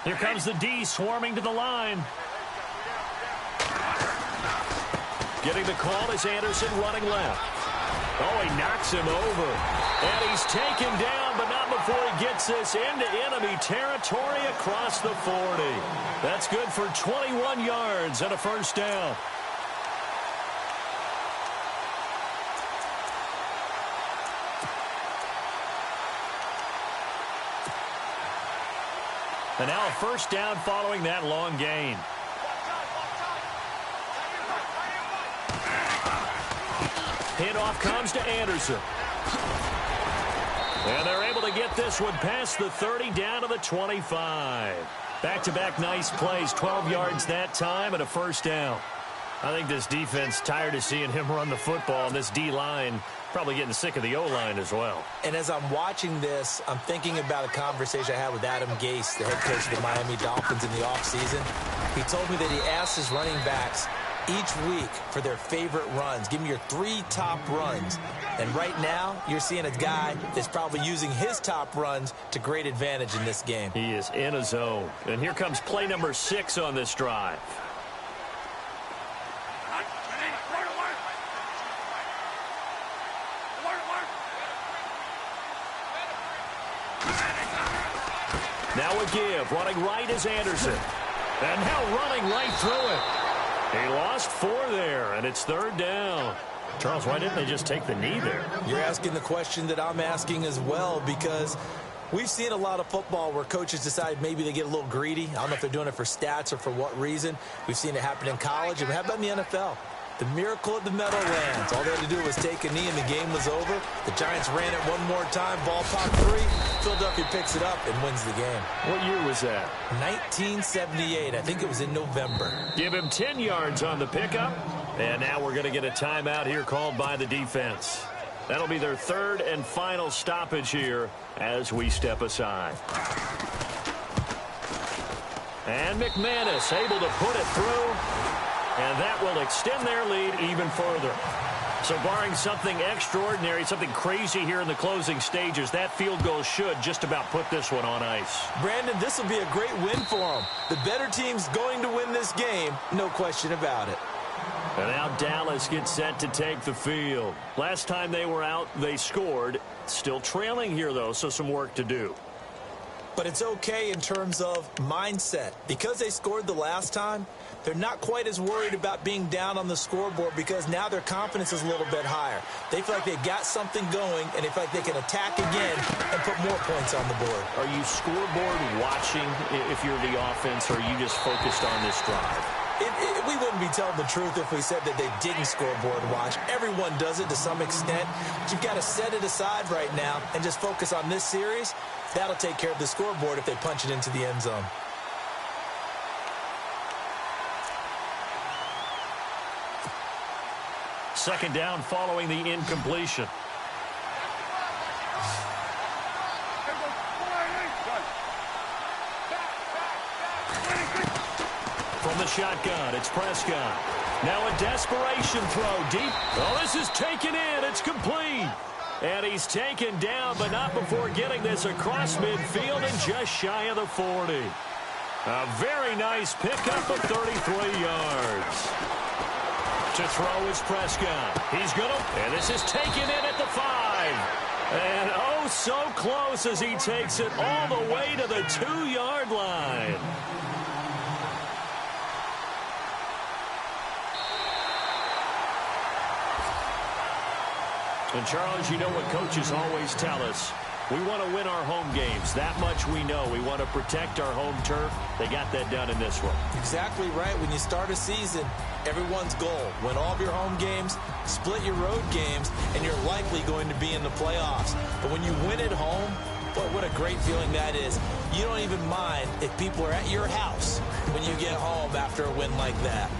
Here comes the D swarming to the line. Getting the call is Anderson running left. Oh, he knocks him over. And he's taken down, but not before he gets this into enemy territory across the 40. That's good for 21 yards and a first down. And now a first down following that long gain. Handoff comes to Anderson. And they're able to get this one past the 30 down to the 25. Back-to-back nice plays, 12 yards that time and a first down. I think this defense tired of seeing him run the football, and this D-line probably getting sick of the O-line as well. And as I'm watching this, I'm thinking about a conversation I had with Adam Gase, the head coach of the Miami Dolphins in the offseason. He told me that he asked his running backs each week for their favorite runs. Give me your 3 top runs. And right now, you're seeing a guy that's probably using his top runs to great advantage in this game. He is in a zone. And here comes play number 6 on this drive. Now a give. Running right is Anderson. And now running right through it. He lost 4 there, and it's 3rd down. Charles, why didn't they just take the knee there? You're asking the question that I'm asking as well, because we've seen a lot of football where coaches decide maybe they get a little greedy. I don't know if they're doing it for stats or for what reason. We've seen it happen in college. And how about in the NFL? The miracle at the Meadowlands. All they had to do was take a knee and the game was over. The Giants ran it one more time. Ball popped free. Philadelphia picks it up and wins the game. What year was that? 1978. I think it was in November. Give him 10 yards on the pickup. And now we're going to get a timeout here called by the defense. That'll be their 3rd and final stoppage here as we step aside. And McManus able to put it through. And that will extend their lead even further. So barring something extraordinary, something crazy here in the closing stages, that field goal should just about put this one on ice. Brandon, this will be a great win for them. The better team's going to win this game, no question about it. And now Dallas gets set to take the field. Last time they were out, they scored. Still trailing here, though, so some work to do. But it's okay in terms of mindset. Because they scored the last time, they're not quite as worried about being down on the scoreboard because now their confidence is a little bit higher. They feel like they've got something going, and they feel like they can attack again and put more points on the board. Are you scoreboard watching if you're the offense, or are you just focused on this drive? We wouldn't be telling the truth if we said that they didn't scoreboard watch. Everyone does it to some extent. But you've got to set it aside right now and just focus on this series. That'll take care of the scoreboard if they punch it into the end zone. Second down following the incompletion. From the shotgun, it's Prescott. Now a desperation throw deep. Oh, this is taken in. It's complete. And he's taken down, but not before getting this across midfield and just shy of the 40. A very nice pickup of 33 yards. To throw is Prescott. He's going to, and this is taken in at the 5. And oh, so close as he takes it all the way to the 2-yard line. And Charles, you know what coaches always tell us. We want to win our home games. That much we know. We want to protect our home turf. They got that done in this one. Exactly right. When you start a season, everyone's goal, win all of your home games, split your road games, and you're likely going to be in the playoffs. But when you win at home, boy, what a great feeling that is. You don't even mind if people are at your house when you get home after a win like that.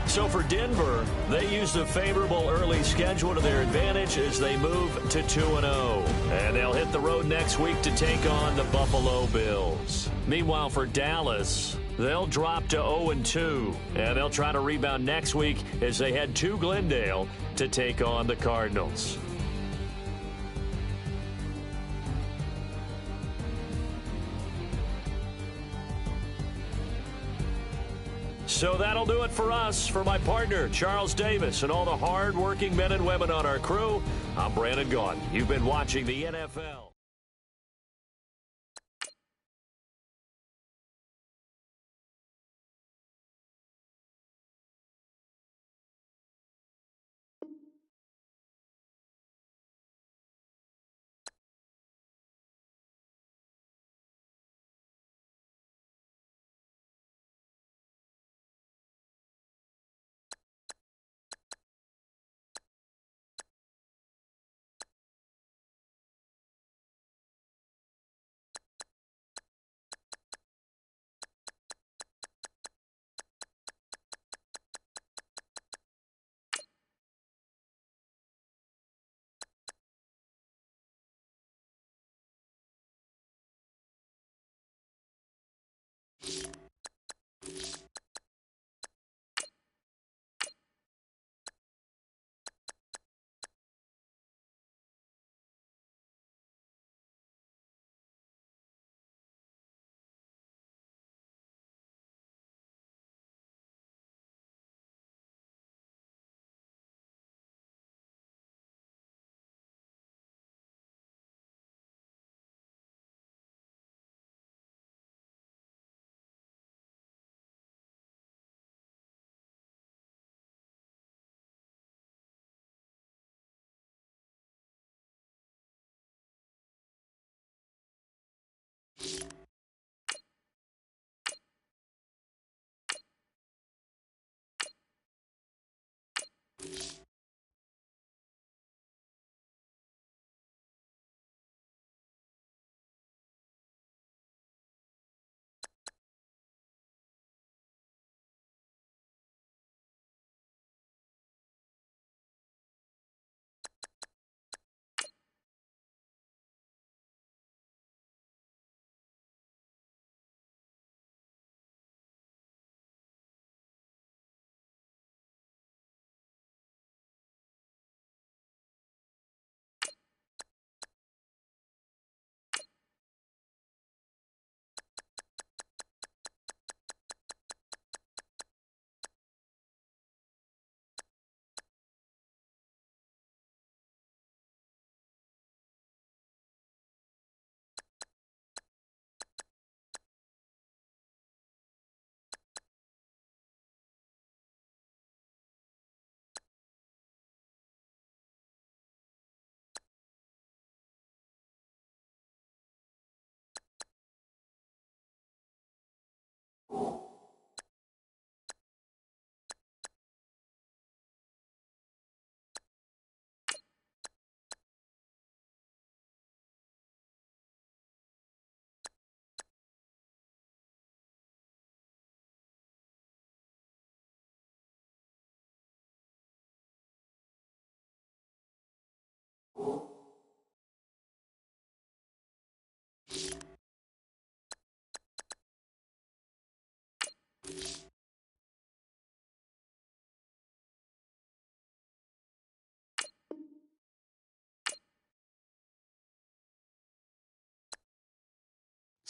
So for Denver, they used a favorable early schedule to their advantage as they move to 2-0. And they'll hit the road next week to take on the Buffalo Bills. Meanwhile, for Dallas, they'll drop to 0-2. And they'll try to rebound next week as they head to Glendale to take on the Cardinals. So that'll do it for us. For my partner, Charles Davis, and all the hard-working men and women on our crew, I'm Brandon Gaudin. You've been watching the NFL.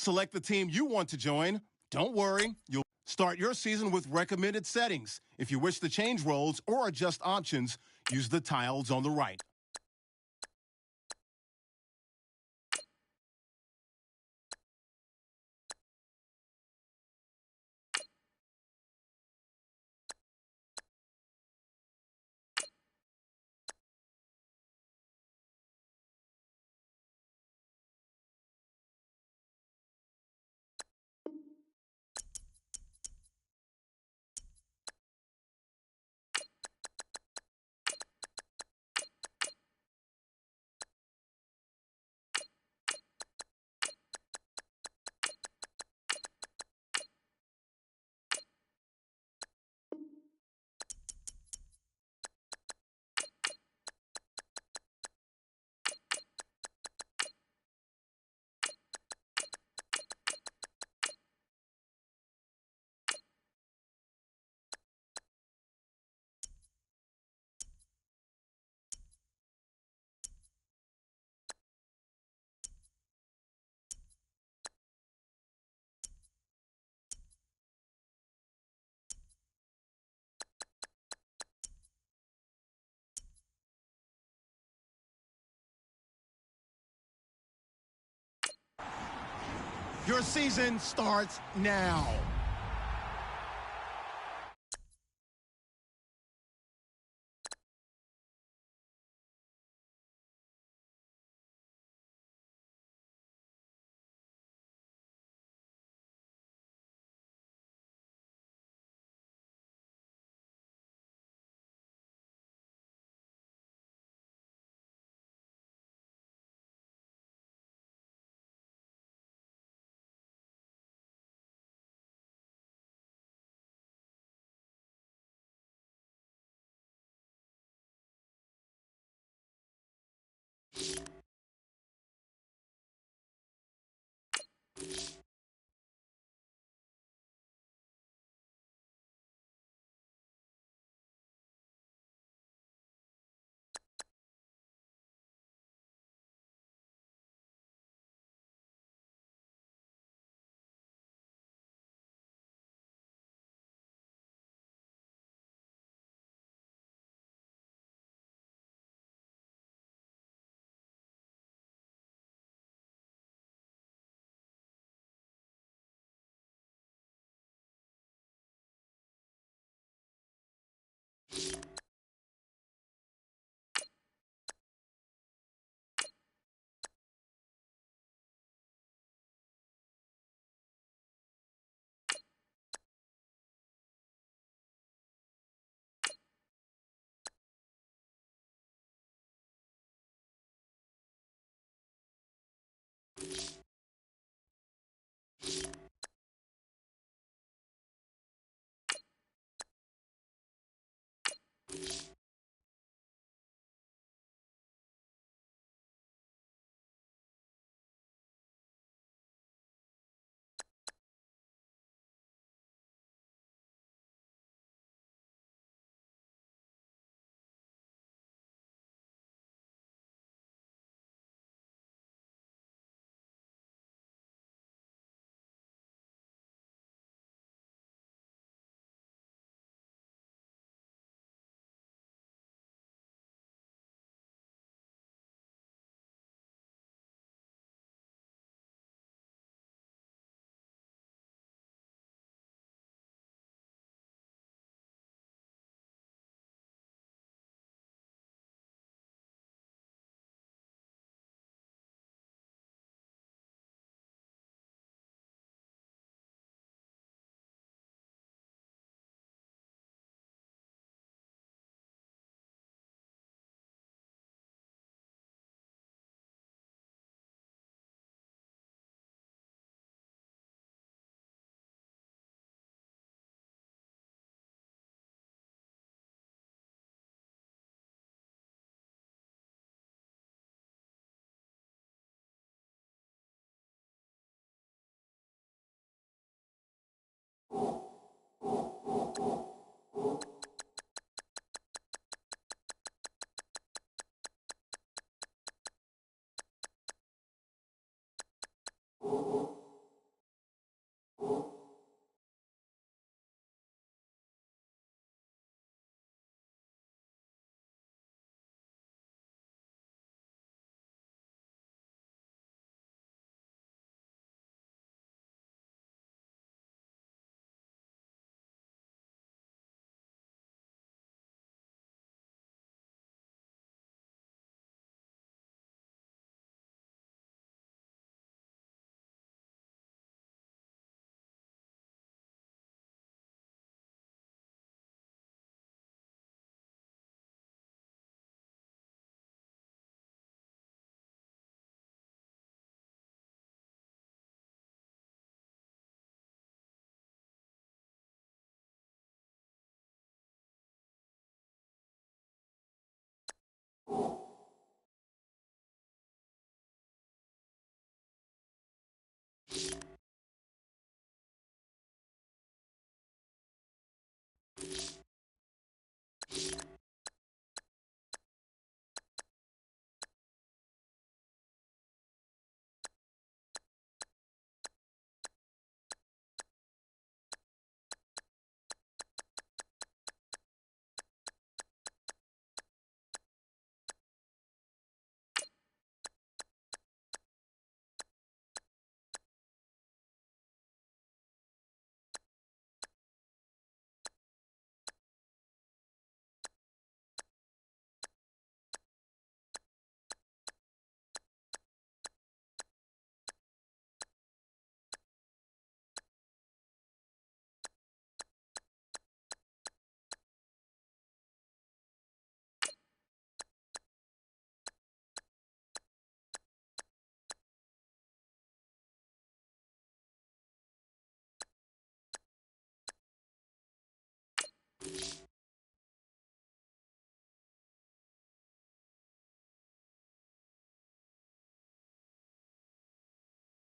Select the team you want to join. Don't worry, you'll start your season with recommended settings. If you wish to change roles or adjust options, use the tiles on the right. Your season starts now.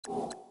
you.